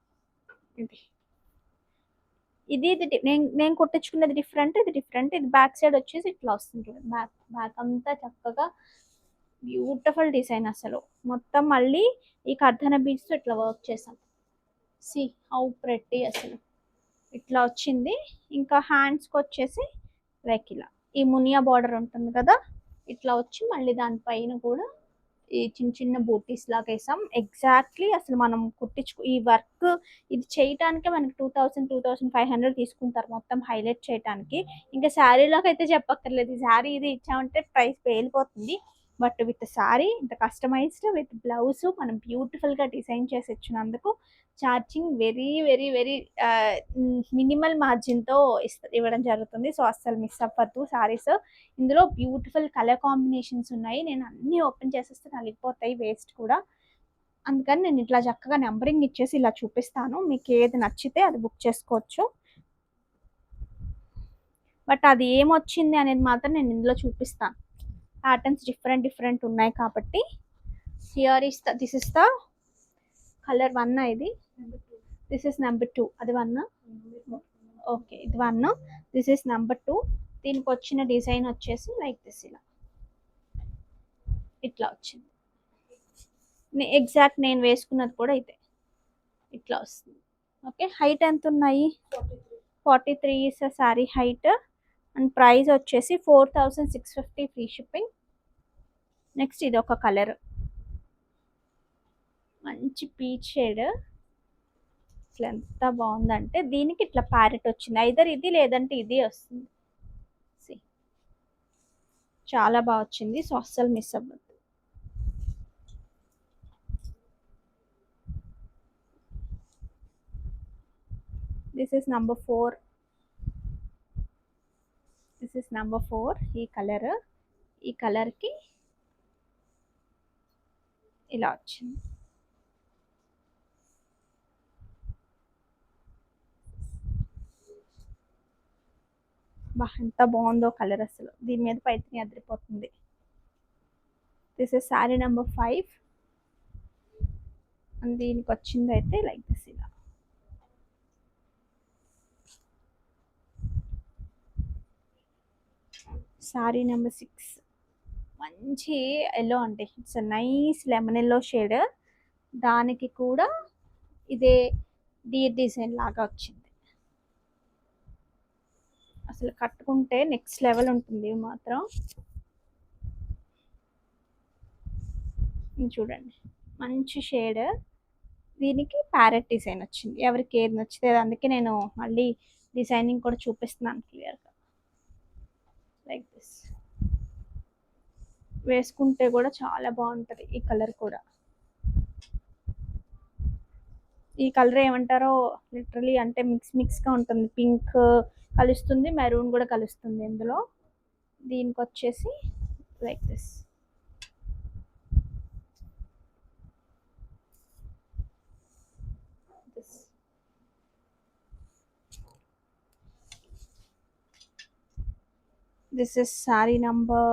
ఇది నేను కుట్టించుకున్నది డిఫరెంట్, ఇది డిఫరెంట్. ఇది బ్యాక్ సైడ్ వచ్చేసి ఇట్లా వస్తుంది చూడండి. బ్యాక్ అంతా చక్కగా బ్యూటిఫుల్ డిజైన్ అసలు. మొత్తం మళ్ళీ ఈ కర్దన బీడ్స్తో ఇట్లా వర్క్ చేసాం. సి హౌ ప్రెట్టి అసలు. ఇట్లా వచ్చింది. ఇంకా హ్యాండ్స్కి వచ్చేసి లైక్ ఇలా ఈ మునియా బార్డర్ ఉంటుంది కదా, ఇట్లా వచ్చి మళ్ళీ దానిపైన కూడా ఈ చిన్న చిన్న బూటీస్ లాగా వేసాం. ఎగ్జాక్ట్లీ అసలు మనం ఈ వర్క్ ఇది చేయటానికే మనకి 2000-2500 తీసుకుంటారు మొత్తం హైలైట్ చేయడానికి. ఇంకా శారీలోకి అయితే చెప్పక్కర్లేదు. ఈ శారీ ఇది ఇచ్చామంటే ప్రైస్ పేలిపోతుంది. బట్ విత్ శారీ ఇంత కస్టమైజ్డ్ విత్ బ్లౌజ్ మనం బ్యూటిఫుల్గా డిజైన్ చేసి ఇచ్చినందుకు charging very very very minimal మార్జిన్తో ఇవ్వడం జరుగుతుంది. సో అస్సలు మిస్ అవ్వద్దు శారీస్. ఇందులో బ్యూటిఫుల్ కలర్ కాంబినేషన్స్ ఉన్నాయి. నేను అన్నీ ఓపెన్ చేసేస్తే నలిగిపోతాయి, వేస్ట్ కూడా. అందుకని నేను ఇట్లా చక్కగా నెంబరింగ్ ఇచ్చేసి ఇలా చూపిస్తాను. మీకు ఏది నచ్చితే అది బుక్ చేసుకోవచ్చు. బట్ అది ఏమొచ్చింది అనేది మాత్రం నేను ఇందులో చూపిస్తాను. ప్యాటర్న్స్ డిఫరెంట్ ఉన్నాయి కాబట్టి. Here is this is the colour 1 ఇది. This is number 2. అది 1. ఓకే, ఇది 1. This is number 2. దీనికి వచ్చిన డిజైన్ వచ్చేసి లైక్ దిస్, ఇలా ఇట్లా వచ్చింది. ఎగ్జాక్ట్ నేను వేసుకున్నది కూడా ఇదే, ఇట్లా వస్తుంది. ఓకే, హైట్ ఎంత ఉన్నాయి? 43 is sari height. And price వచ్చేసి 4650 ఫ్రీ షిప్పింగ్. నెక్స్ట్ ఇది ఒక కలర్, మంచి పీచ్ షేడ్. అసలు ఎంత బాగుందంటే దీనికి ఇట్లా ప్యారెట్ వచ్చింది. ఐదర్ ఇది లేదంటే ఇది వస్తుంది. చాలా బాగా వచ్చింది. సో అస్సలు మిస్ అవ్వద్దు. This is number 4. This is number 4. ఈ కలర్, ఈ కలర్కి ఇలా వచ్చింది. బా ఎంత బాగుందో కలర్, అసలు దీని మీద పైన అదిరిపోతుంది. This is sari number 5. And దీనికి వచ్చింది అయితే లైక్ దిస్, ఇలా శారీ నెంబర్ 6. మంచి ఎల్లో అంటే it's nice lemon yellow shade. దానికి కూడా ఇదే డిజైన్ లాగా వచ్చింది. అసలు కట్టుకుంటే నెక్స్ట్ లెవెల్ ఉంటుంది మాత్రం. చూడండి, మంచి షేడ్. దీనికి ప్యారెట్ డిజైన్ వచ్చింది. ఎవరికి ఏది నచ్చితే అందుకే నేను మళ్ళీ డిజైనింగ్ కూడా చూపిస్తున్నాను క్లియర్గా. లైక్ దిస్ వేసుకుంటే కూడా చాలా బాగుంటుంది. ఈ కలర్ కూడా, ఈ కలర్ ఏమంటారో లిటరలీ అంటే మిక్స్గా ఉంటుంది. పింక్ కలుస్తుంది, మెరూన్ కూడా కలుస్తుంది ఇందులో. దీనికి వచ్చేసి like this. This is sorry number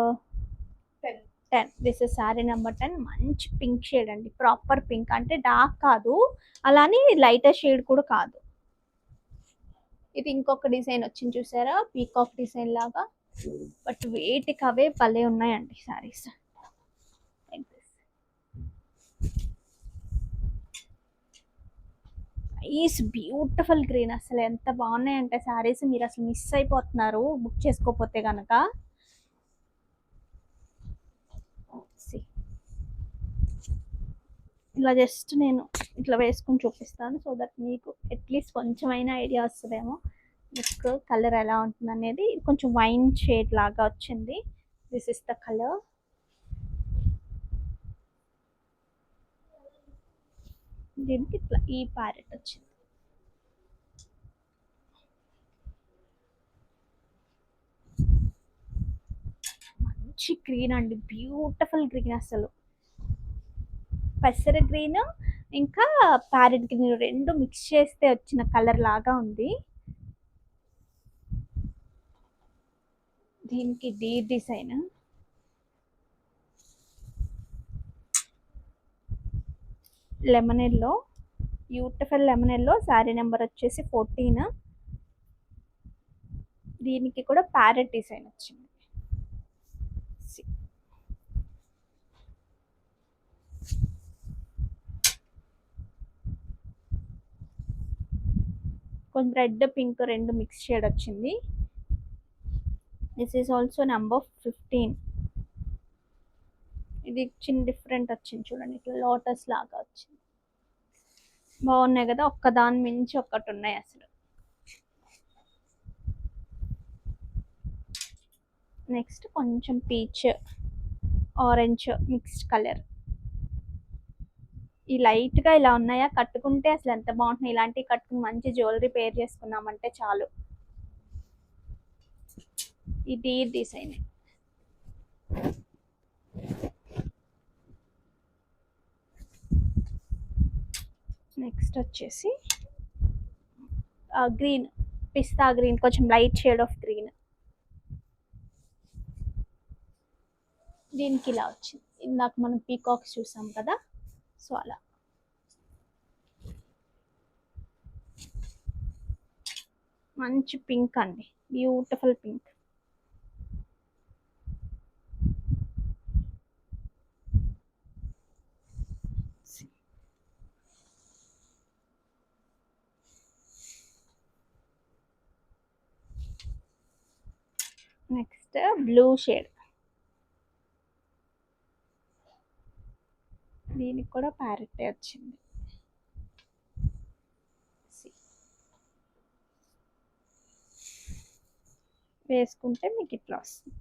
10. This is sorry number 10. మంచి పింక్ షేడ్ అండి, ప్రాపర్ పింక్. అంటే డార్క్ కాదు, అలానే లైటర్ షేడ్ కూడా కాదు. ఇది ఇంకొక డిజైన్ వచ్చింది చూసారా, పీకాక్ డిజైన్ లాగా. బట్ వేటికి అవే భలే ఉన్నాయండి శారీస్. Nice beautiful green. అసలు ఎంత బాగున్నాయంటే శారీస్, మీరు అసలు మిస్ అయిపోతున్నారు బుక్ చేసుకోకపోతే కనుక. ఇలా జస్ట్ నేను ఇట్లా వేసుకుని చూపిస్తాను, సో దట్ మీకు అట్లీస్ట్ కొంచెమైనా ఐడియా వస్తుందేమో లుక్ కలర్ ఎలా ఉంటుంది అనేది. కొంచెం వైన్ షేడ్ లాగా వచ్చింది. This is the colour. దీనికి ఇట్లా ఈ ప్యారెట్ వచ్చింది. మంచి గ్రీన్ అండి, బ్యూటిఫుల్ గ్రీన్. అసలు పెసర గ్రీన్ ఇంకా ప్యారెట్ గ్రీన్ రెండు మిక్స్ చేస్తే వచ్చిన కలర్ లాగా ఉంది. దీనికి design lemon yellow, beautiful lemon yellow. Sari number వచ్చేసి 14. దీనికి కూడా ప్యారెట్ డిజైన్ వచ్చింది. కొంచెం రెడ్ పింక్ రెండు మిక్స్ షేడ్ వచ్చింది. This is also number 15. ఇది చిన్న డిఫరెంట్ వచ్చింది చూడండి, ఇట్లా లోటస్ లాగా వచ్చింది. బాగున్నాయి కదా, ఒక్కదాని మించి ఒక్కటి ఉన్నాయి అసలు. నెక్స్ట్ కొంచెం పీచ్ ఆరెంజ్ మిక్స్డ్ కలర్. ఈ లైట్ గా ఇలా ఉన్నాయా, కట్టుకుంటే అసలు ఎంత బాగుంటుంది. ఇలాంటివి కట్టుకుని మంచి జ్యువెలరీ పేర్ చేసుకున్నామంటే చాలు. ఇది డిజైన్. నెక్స్ట్ వచ్చేసి గ్రీన్, పిస్తా గ్రీన్, కొంచెం లైట్ షేడ్ ఆఫ్ గ్రీన్. దీనికి ఇలా వచ్చింది. ఇందాక మనం పీకాక్స్ చూసాం కదా, సో అలా. మంచి పింక్ అండి, beautiful pink. Next blue shade, దీనికి కూడా ప్యారెట్ వచ్చింది. వేసుకుంటే మీకు ఇట్లా వస్తుంది.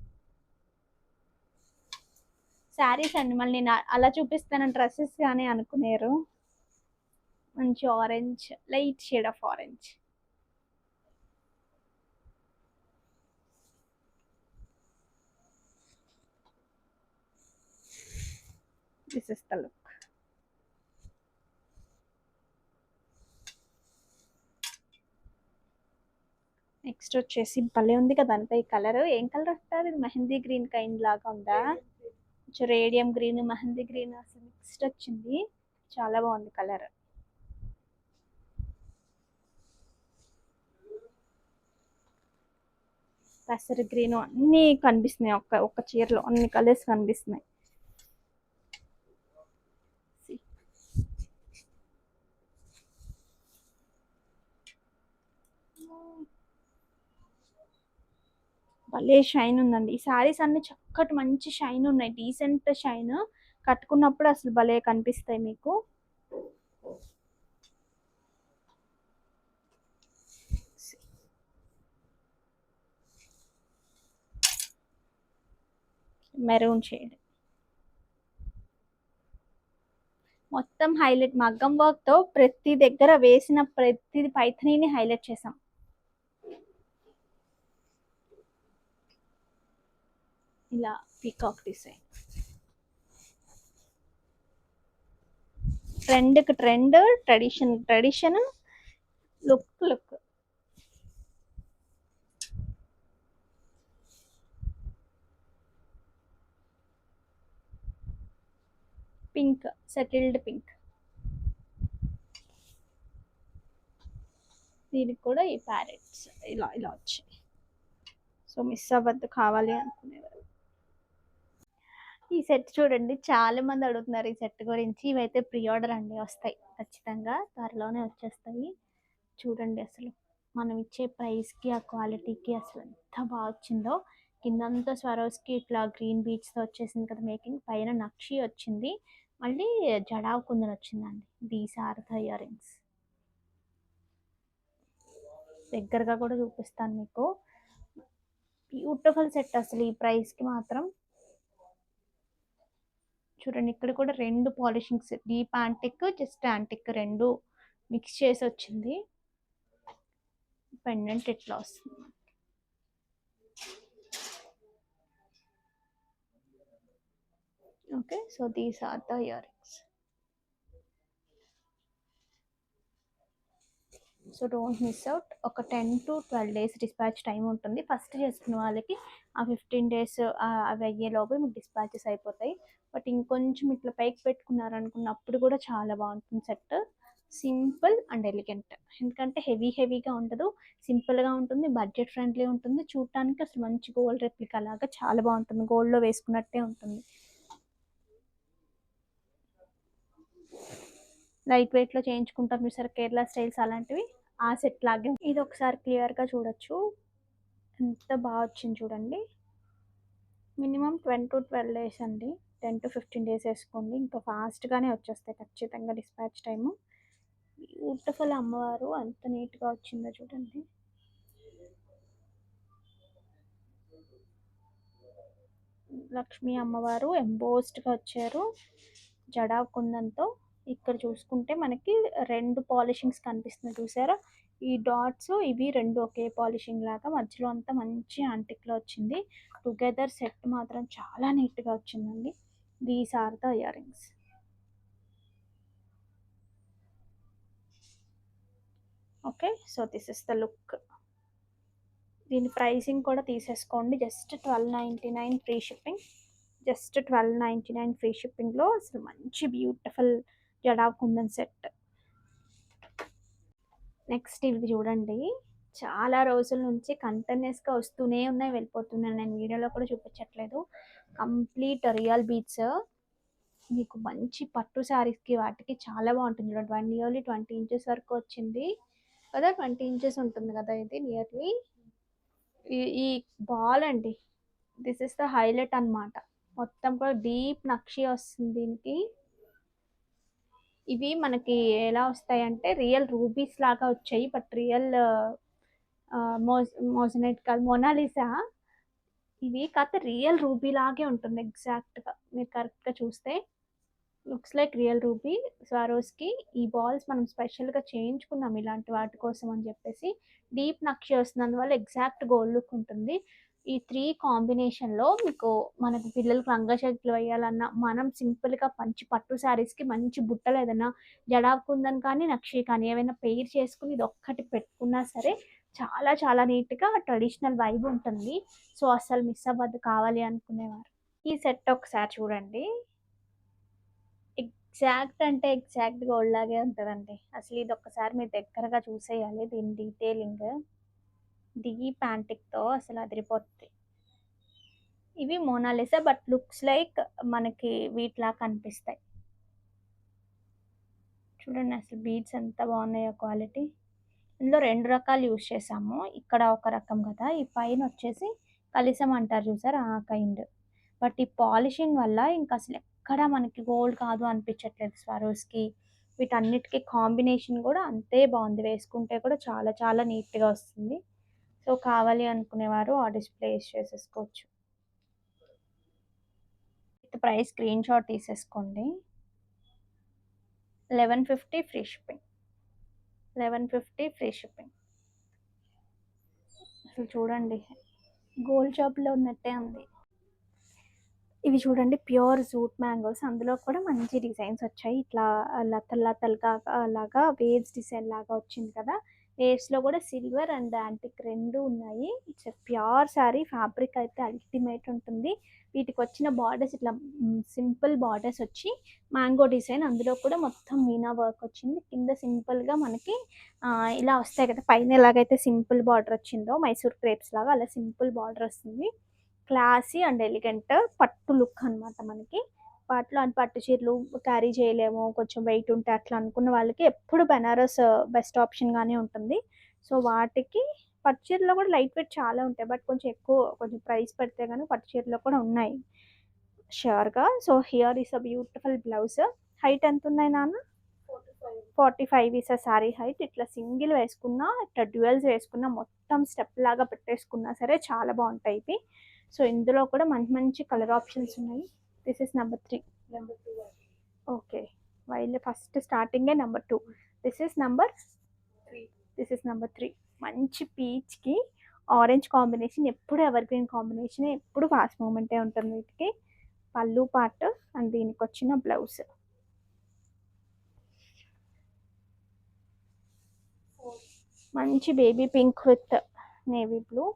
శారీస్ అండి, మళ్ళీ నేను అలా చూపిస్తాను డ్రెస్సెస్ కానీ అనుకునేరు. మంచి orange, light shade of orange. This is the look. Next వచ్చేసి భలే ఉంది కదా అంతా ఈ కలర్. ఏం కలర్ వస్తారు? ఇది మెహందీ గ్రీన్ కైండ్ లాగా ఉందా, కొంచెం రేడియం గ్రీన్, మెహందీ గ్రీన్ అసలు మిక్స్డ్ వచ్చింది. చాలా బాగుంది కలర్. పెసర్ గ్రీన్ అన్ని కనిపిస్తున్నాయి ఒక్క చీరలో, అన్ని కలర్స్ కనిపిస్తున్నాయి. భలే షైన్ ఉందండి. ఈ శారీస్ అన్ని చక్కటి మంచి షైన్ ఉన్నాయి, డీసెంట్ షైన్. కట్టుకున్నప్పుడు అసలు భలే కనిపిస్తాయి మీకు. మెరూన్ షేడ్, మొత్తం హైలైట్ మగ్గం వర్క్ తో ప్రతి దగ్గర వేసిన ప్రతి పైథనీని హైలైట్ చేసాం. ఇలా పీకాక్ డిజైన్, ట్రెండ్కి trend, tradition, look. Pink, settled pink. దీనికి కూడా ఈ ప్యారెట్స్ ఇలా వచ్చాయి. సో మిస్ అవ్వద్దు కావాలి అనుకునేవారు. ఈ సెట్ చూడండి, చాలా మంది అడుగుతున్నారు ఈ సెట్ గురించి. ఇవైతే ప్రీ ఆర్డర్ అండి, వస్తాయి ఖచ్చితంగా, త్వరలోనే వచ్చేస్తాయి. చూడండి అసలు మనం ఇచ్చే ప్రైస్కి ఆ క్వాలిటీకి అసలు ఎంత బాగా వచ్చిందో. కిందంతా స్వరోస్కి ఇట్లా గ్రీన్ బీడ్స్తో వచ్చేసింది కదా మేకింగ్, పైన నక్షి వచ్చింది, మళ్ళీ జడావ్ కుందన్ వచ్చిందండి. These are the earrings. దగ్గరగా కూడా చూపిస్తాను మీకు. బ్యూటిఫుల్ సెట్ అసలు ఈ ప్రైస్కి మాత్రం. చూడండి ఇక్కడ కూడా రెండు polishings, deep antique, just antique రెండు మిక్స్ చేసి వచ్చింది. పెండెంట్ ఇట్లా వస్తుంది. Okay, so these are the earrings. So don't miss out. ఒక 10 to 12 days డిస్పాచ్ టైం ఉంటుంది. ఫస్ట్ చేసుకున్న వాళ్ళకి ఆ 15 days అవి అయ్యేలోపు మీకు డిస్పాచెస్ అయిపోతాయి. బట్ ఇంకొంచెం ఇట్లా పైకి పెట్టుకున్నారనుకున్నప్పుడు కూడా చాలా బాగుంటుంది సెట్. సింపుల్ అండ్ ఎలిగెంట్, ఎందుకంటే హెవీగా ఉండదు, సింపుల్గా ఉంటుంది, బడ్జెట్ ఫ్రెండ్లీ ఉంటుంది. చూడటానికి అసలు మంచి గోల్డ్ రెప్లికా లాగా చాలా బాగుంటుంది, గోల్డ్లో వేసుకున్నట్టే ఉంటుంది. లైట్ వెయిట్లో చేయించుకుంటాం మీరు సార్, కేరళ స్టైల్స్ అలాంటివి, ఆ సెట్ లాగే. ఇది ఒకసారి క్లియర్గా చూడొచ్చు, ఎంత బాగా వచ్చింది చూడండి. మినిమం 10 to 12 days అండి, 10 to 15 days వేసుకోండి, ఇంకా ఫాస్ట్గానే వచ్చేస్తాయి ఖచ్చితంగా డిస్పాచ్ టైము. బ్యూటిఫుల్ అమ్మవారు అంత నీట్గా వచ్చిందో చూడండి. లక్ష్మీ అమ్మవారు ఎంబోస్డ్గా వచ్చారు జడా కుందంతో. ఇక్కడ చూసుకుంటే మనకి రెండు పాలిషింగ్స్ కనిపిస్తున్నాయి చూసారా, ఈ డాట్స్ ఇవి రెండు ఒకే పాలిషింగ్ లాగా, మధ్యలో అంతా మంచి యాంటిక్లో వచ్చింది. టుగెదర్ సెట్ మాత్రం చాలా నీట్గా వచ్చిందండి. These are the earrings. Okay, so this is the look. దీని ప్రైసింగ్ కూడా తీసేసుకోండి, just 12.99 free shipping. Just 12.99 free షిప్పింగ్లో అసలు మంచి beautiful jadau kundan set. Next ఇది చూడండి, చాలా రోజుల నుంచి కంటిన్యూస్గా వస్తూనే ఉన్నాయి, వెళ్ళిపోతున్నాయి. నేను వీడియోలో కూడా చూపించట్లేదు. కంప్లీట్ రియల్ బీట్స్, మీకు మంచి పట్టు శారీస్కి వాటికి చాలా బాగుంటుంది. చూడండి, నియర్లీ 20 ఇంచెస్ వరకు వచ్చింది కదా, 20 ఇంచెస్ ఉంటుంది కదా ఇది నియర్లీ. ఈ బాల్ అండి, దిస్ ఇస్ ద హైలైట్ అన్నమాట. మొత్తం కూడా డీప్ నక్షి వస్తుంది దీనికి. ఇవి మనకి ఎలా వస్తాయి అంటే రియల్ రూబీస్ లాగా వచ్చాయి, బట్ రియల్ మోజనైట్ కాదు, మొనాలిసా. ఇవి కాకపోతే రియల్ రూబీ లాగే ఉంటుంది ఎగ్జాక్ట్గా, మీరు కరెక్ట్గా చూస్తే లుక్స్ లైక్ రియల్ రూబీ. స్వారోస్కి ఈ బాల్స్ మనం స్పెషల్గా చేయించుకున్నాం ఇలాంటి వాటి కోసం అని చెప్పేసి. డీప్ నక్షి వస్తున్నందువల్ల ఎగ్జాక్ట్ గోల్డ్ లుక్ ఉంటుంది. ఈ 3 కాంబినేషన్లో మీకు మనకి పిల్లలకి రంగశక్తులు వేయాలన్నా, మనం సింపుల్గా మంచి పట్టు శారీస్కి మంచి బుట్టలు ఏదైనా జడా కుందన్ కానీ నక్షి కానీ ఏమైనా పెయిర్ చేసుకుని ఇది ఒక్కటి పెట్టుకున్నా సరే చాలా చాలా నీట్గా ట్రెడిషనల్ వైబ్ ఉంటుంది. సో అస్సలు మిస్ అవ్వద్దు కావాలి అనుకునేవారు. ఈ సెట్ ఒకసారి చూడండి, ఎగ్జాక్ట్ అంటే ఎగ్జాక్ట్ గోల్డ్ లాగే ఉంటుందండి. అసలు ఇది ఒక్కసారి మీరు దగ్గరగా చూసేయాలి, దీని డీటెయిలింగ్ డీప్ యాంటిక్తో అసలు అదిరిపోతుంది. ఇవి మోనాలిసా, బట్ లుక్స్ లైక్ మనకి వీటిలా కనిపిస్తాయి. చూడండి అసలు బీడ్స్ ఎంత బాగున్నాయో క్వాలిటీ. ఇందులో 2 రకాలు యూజ్ చేసాము. ఇక్కడ ఒక రకం కదా, ఈ పైన వచ్చేసి కలిసం అంటారు చూసారు, ఆ కైండ్. బట్ ఈ పాలిషింగ్ వల్ల ఇంకా అసలు ఎక్కడ మనకి గోల్డ్ కాదు అనిపించట్లేదు స్వారోస్కి. వీటన్నిటికీ కాంబినేషన్ కూడా అంతే బాగుంది, వేసుకుంటే కూడా చాలా చాలా నీట్గా వస్తుంది. సో కావాలి అనుకునేవారు ఆ డిస్ప్లేస్ చేసేసుకోవచ్చు. ప్రైస్ స్క్రీన్ షాట్ తీసేసుకోండి. 1150 ఫ్రీ షిప్పింగ్. 1150 free shipping. అసలు చూడండి, గోల్డ్ షాప్లో ఉన్నట్టే ఉంది. ఇవి చూడండి, ప్యూర్ జూట్ మ్యాంగోస్, అందులో కూడా మంచి డిజైన్స్ వచ్చాయి. ఇట్లా లతల్ లతల్గా లాగా వేవ్స్ డిజైన్ లాగా వచ్చింది కదా. వేవ్స్లో కూడా సిల్వర్ అండ్ యాంటిక్ రెండు ఉన్నాయి. ఇట్స్ ప్యూర్ శారీ, ఫ్యాబ్రిక్ అయితే అల్టిమేట్ ఉంటుంది. వీటికి వచ్చిన బార్డర్స్ ఇట్లా సింపుల్ బార్డర్స్ వచ్చి మ్యాంగో డిజైన్, అందులో కూడా మొత్తం మీనా వర్క్ వచ్చింది. కింద సింపుల్గా మనకి ఇలా వస్తాయి కదా, పైన ఎలాగైతే సింపుల్ బార్డర్ వచ్చిందో మైసూర్ క్రేప్స్ లాగా, అలా సింపుల్ బార్డర్ వస్తుంది. క్లాసీ అండ్ ఎలిగెంట్ పట్టు లుక్ అనమాట మనకి. వాటిలో అని పట్టు చీరలు క్యారీ చేయలేము, కొంచెం వెయిట్ ఉంటే అట్లా అనుకున్న వాళ్ళకి ఎప్పుడు బెనారస్ బెస్ట్ ఆప్షన్గానే ఉంటుంది. సో వాటికి పట్టు చీరలో కూడా లైట్ వెయిట్ చాలా ఉంటాయి, బట్ కొంచెం ఎక్కువ కొంచెం ప్రైస్ పెడితే కానీ పట్టు చీరలో కూడా ఉన్నాయి ష్యూర్గా. So here is a beautiful blouse. Height ఎంత ఉన్నాయి నాన్న? 45 ఈస్ అ శారీ హైట్. ఇట్లా సింగిల్ వేసుకున్నా, ఇట్లా డ్యూయల్స్ వేసుకున్నా, మొత్తం స్టెప్ లాగా పెట్టేసుకున్నా సరే చాలా బాగుంటాయి ఇవి. సో ఇందులో కూడా మంచి మంచి కలర్ ఆప్షన్స్ ఉన్నాయి. This is number 3. Okay, while first స్టార్టింగే నెంబర్ 2. This is number 3. మంచి పీచ్కి ఆరెంజ్ కాంబినేషన్, ఎప్పుడు ఎవర్ గ్రీన్ కాంబినేషన్, ఎప్పుడు ఫాస్ట్ మూమెంటే ఉంటుంది వీటికి. పళ్ళు పార్ట్ అండ్ దీనికి వచ్చిన బ్లౌజ్. మంచి baby pink with navy blue.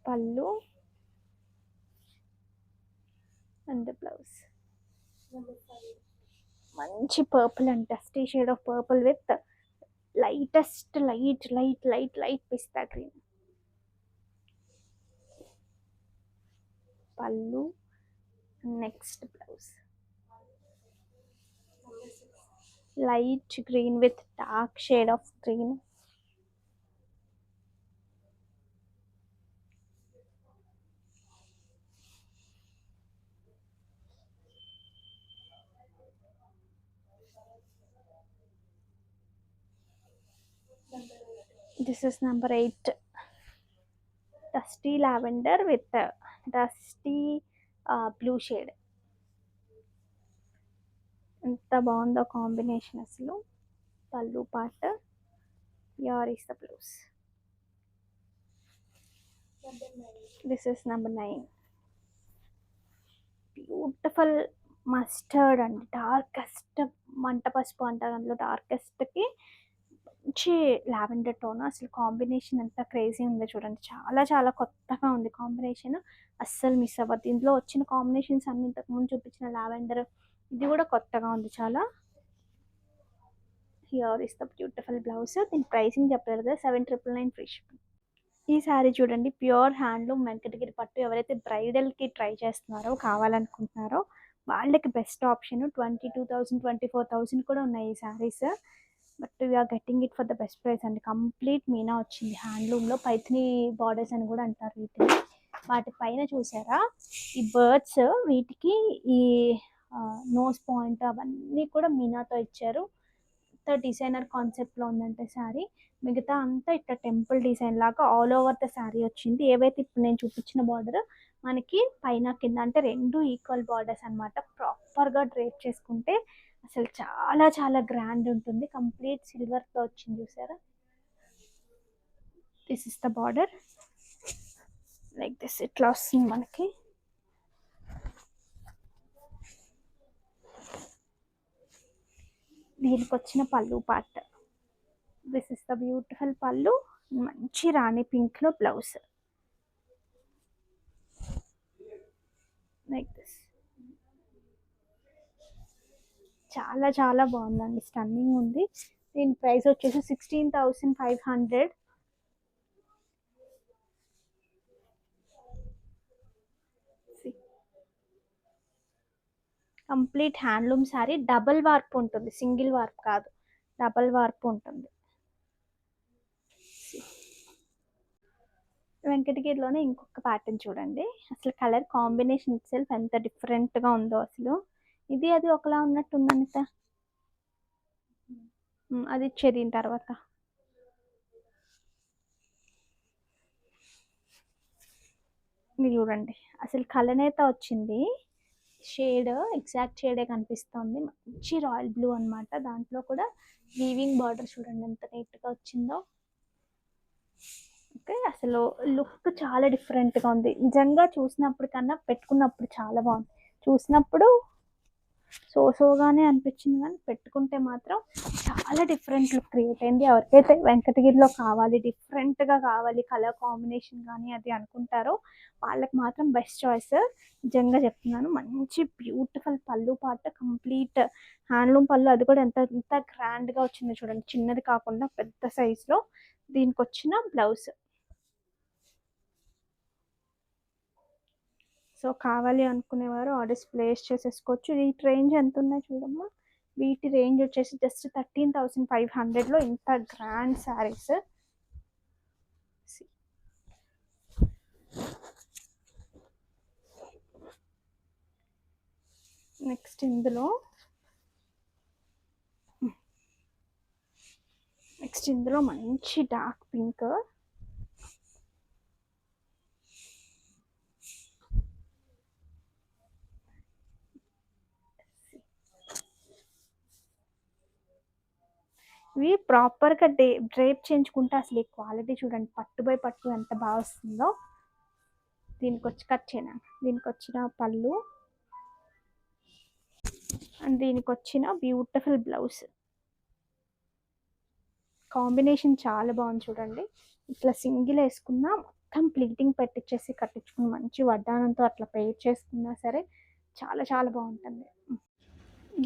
పళ్ళు అండ్ బ్లౌజ్. మంచి purple and dusty shade of purple with lightest light pista green. పళ్ళు, next blouse. Light green with dark shade of green. This is number 8. Dusty lavender with dusty blue shade. ఎంత బాగుందో combination అసలు. పళ్ళు part, here is the blouse. This is number 9. Beautiful mustard అండి. Darkest మంట పసుపు అంటారు. అందులో డార్కెస్ట్‌కి మంచి లావెండర్ టోన్. అసలు కాంబినేషన్ ఎంత క్రేజీ ఉందో చూడండి. చాలా చాలా కొత్తగా ఉంది కాంబినేషన్. అస్సలు మిస్ అవ్వద్దు. ఇందులో వచ్చిన కాంబినేషన్స్ అన్నీ ఇంతకుముందు చూపించిన లావెండర్ ఇది కూడా కొత్తగా ఉంది చాలా. Here is the beautiful blouse. దీని ప్రైసింగ్ చెప్పలేదు కదా, 7,999 ఫ్రీ షిప్పింగ్. ఈ శారీ చూడండి, ప్యూర్ హ్యాండ్లూమ్ వెంకటగిరి పట్టు. ఎవరైతే బ్రైడల్కి ట్రై చేస్తున్నారో, కావాలనుకుంటున్నారో వాళ్ళకి బెస్ట్ ఆప్షన్. 22,000 24,000 కూడా ఉన్నాయి ఈ saris. But we are getting it for the best price అండి. కంప్లీట్ మీనా వచ్చింది హ్యాండ్లూమ్లో. పైథిని బార్డర్స్ అని కూడా అంటారు వీటిని. వాటి పైన చూసారా ఈ బర్డ్స్, వీటికి ఈ నోస్ పాయింట్ అవన్నీ కూడా మీనాతో ఇచ్చారు. ఎంత డిజైనర్ కాన్సెప్ట్లో ఉందంటే శారీ. మిగతా అంతా ఇట్లా టెంపుల్ డిజైన్ లాగా ఆల్ ఓవర్ ద శారీ వచ్చింది. ఏవైతే ఇప్పుడు నేను చూపించిన బార్డర్ మనకి పైన కింద అంటే రెండు ఈక్వల్ బార్డర్స్ అనమాట. ప్రాపర్గా డ్రేప్ చేసుకుంటే అసలు చాలా చాలా గ్రాండ్ ఉంటుంది. కంప్లీట్ సిల్వర్తో వచ్చింది చూసారా. This is the border, like this ఇట్లా వస్తుంది మనకి. దీనికి వచ్చిన పళ్ళు part, this is the beautiful పళ్ళు. మంచి రాణి పింక్లో బ్లౌజ్, లైక్ దిస్. చాలా చాలా బాగుందండి, స్టన్నింగ్ ఉంది. దీని ప్రైస్ వచ్చేసి 16,500. Complete handloom sari. Double warp ఉంటుంది, సింగిల్ వార్ప్ కాదు, డబల్ వార్ప్ ఉంటుంది. వెంకటగిరిలోనే ఇంకొక ప్యాటర్న్ చూడండి. అసలు కలర్ కాంబినేషన్ ఇట్ సెల్ఫ్ ఎంత డిఫరెంట్గా ఉందో అసలు. ఇది అది ఒకలా ఉన్నట్టు ఉందనిత. అది ఇచ్చేది దీని తర్వాత. ఇది చూడండి, అసలు కలనేత వచ్చింది. షేడ్ ఎగ్జాక్ట్ షేడే కనిపిస్తుంది. మంచి రాయల్ బ్లూ అనమాట. దాంట్లో కూడా వీవింగ్ బార్డర్ చూడండి ఎంత నీట్గా వచ్చిందో. ఓకే, అసలు లుక్ చాలా డిఫరెంట్గా ఉంది. నిజంగా చూసినప్పుడు కన్నా పెట్టుకున్నప్పుడు చాలా బాగుంది. చూసినప్పుడు సోగానే అనిపించింది, కానీ పెట్టుకుంటే మాత్రం చాలా డిఫరెంట్ లుక్ క్రియేట్ అయింది. ఎవరికైతే వెంకటగిరిలో కావాలి, డిఫరెంట్గా కావాలి, కలర్ కాంబినేషన్ కానీ అది అనుకుంటారో వాళ్ళకి మాత్రం బెస్ట్ చాయిస్. నిజంగా చెప్తున్నాను. మంచి బ్యూటిఫుల్ పళ్ళు పాట, కంప్లీట్ హ్యాండ్లూమ్ పళ్ళు. అది కూడా ఎంత ఎంత గ్రాండ్గా వచ్చిందో చూడండి, చిన్నది కాకుండా పెద్ద సైజులో. దీనికి వచ్చిన బ్లౌజ్. సో కావాలి అనుకునేవారు ఆర్డర్స్ ప్లేస్ చేసేసుకోవచ్చు. వీటి రేంజ్ ఎంత ఉన్నాయి చూడమ్మా. వీటి రేంజ్ వచ్చేసి జస్ట్ 13,500లో ఇంత గ్రాండ్ శారీస్. నెక్స్ట్ ఇందులో మంచి డార్క్ పింక్. ఇవి ప్రాపర్గా డ్రేప్ చేయించుకుంటే అసలు ఈ క్వాలిటీ చూడండి, పట్టు బై పట్టు ఎంత బాగా వస్తుందో. దీనికి వచ్చి కట్ చేయను. దీనికి వచ్చిన పళ్ళు అండ్ దీనికి వచ్చిన బ్యూటిఫుల్ బ్లౌజ్. కాంబినేషన్ చాలా బాగుంది చూడండి. ఇట్లా సింగిల్ వేసుకున్నా, మొత్తం ప్లీటింగ్ పెట్టించేసి కట్టించుకుని మంచి వడ్డానంతో అట్లా పెయిర్ చేసుకున్నా సరే చాలా చాలా బాగుంటుంది.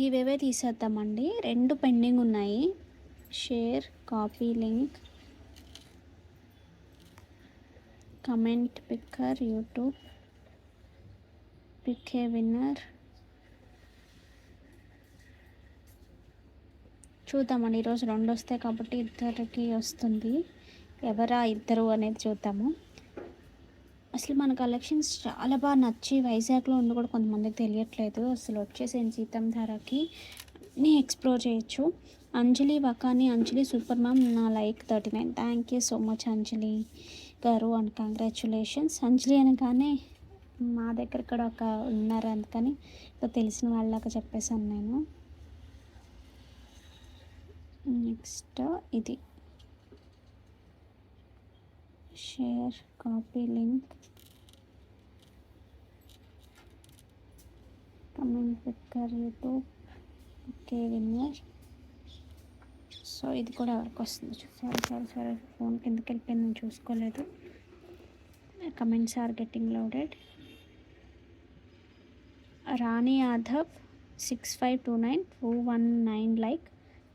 గివేవే తీసేద్దామండి. 2 పెండింగ్ ఉన్నాయి. Share, copy link, comment picker, YouTube, pick a winner. చూద్దామండి, ఈరోజు 2 వస్తాయి కాబట్టి ఇద్దరికి వస్తుంది. ఎవరా ఇద్దరు అనేది చూద్దాము. అసలు మన కలెక్షన్స్ చాలా బాగా నచ్చి వైజాగ్లో ఉండి కూడా కొంతమందికి తెలియట్లేదు. అసలు వచ్చేసేయండి సీతం ధరకి, అన్నీ ఎక్స్ప్లోర్ చేయొచ్చు. అంజలి వకాని, అంజలి సూపర్ మ్యామ్, నా like 39. Thank you so much Anjali garu and congratulations. అంజలి అనగానే మా దగ్గర కూడా ఒక ఉన్నారు, అందుకని తెలిసిన వాళ్ళలాగా చెప్పేశాను నేను. నెక్స్ట్ ఇది షేర్, కాపీ లింక్. కమెంట్ పెట్టారు ఓకే విన్నర్. సో ఇది కూడా ఎవరికి వస్తుంది? సరే ఫోన్ కిందకి వెళ్ళిపోయింది, నేను చూసుకోలేదు. Comments are getting loaded. Rani Yadav 6529 219 like,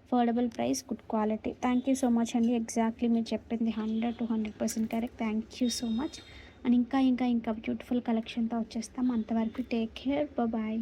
affordable price, good quality. Thank you so much అండి. ఎగ్జాక్ట్లీ మీరు చెప్పింది 100 to 100% correct. Thank you so much. And ఇంకా బ్యూటిఫుల్ కలెక్షన్తో వచ్చేస్తాం. అంతవరకు టేక్ కేర్, బాయ్.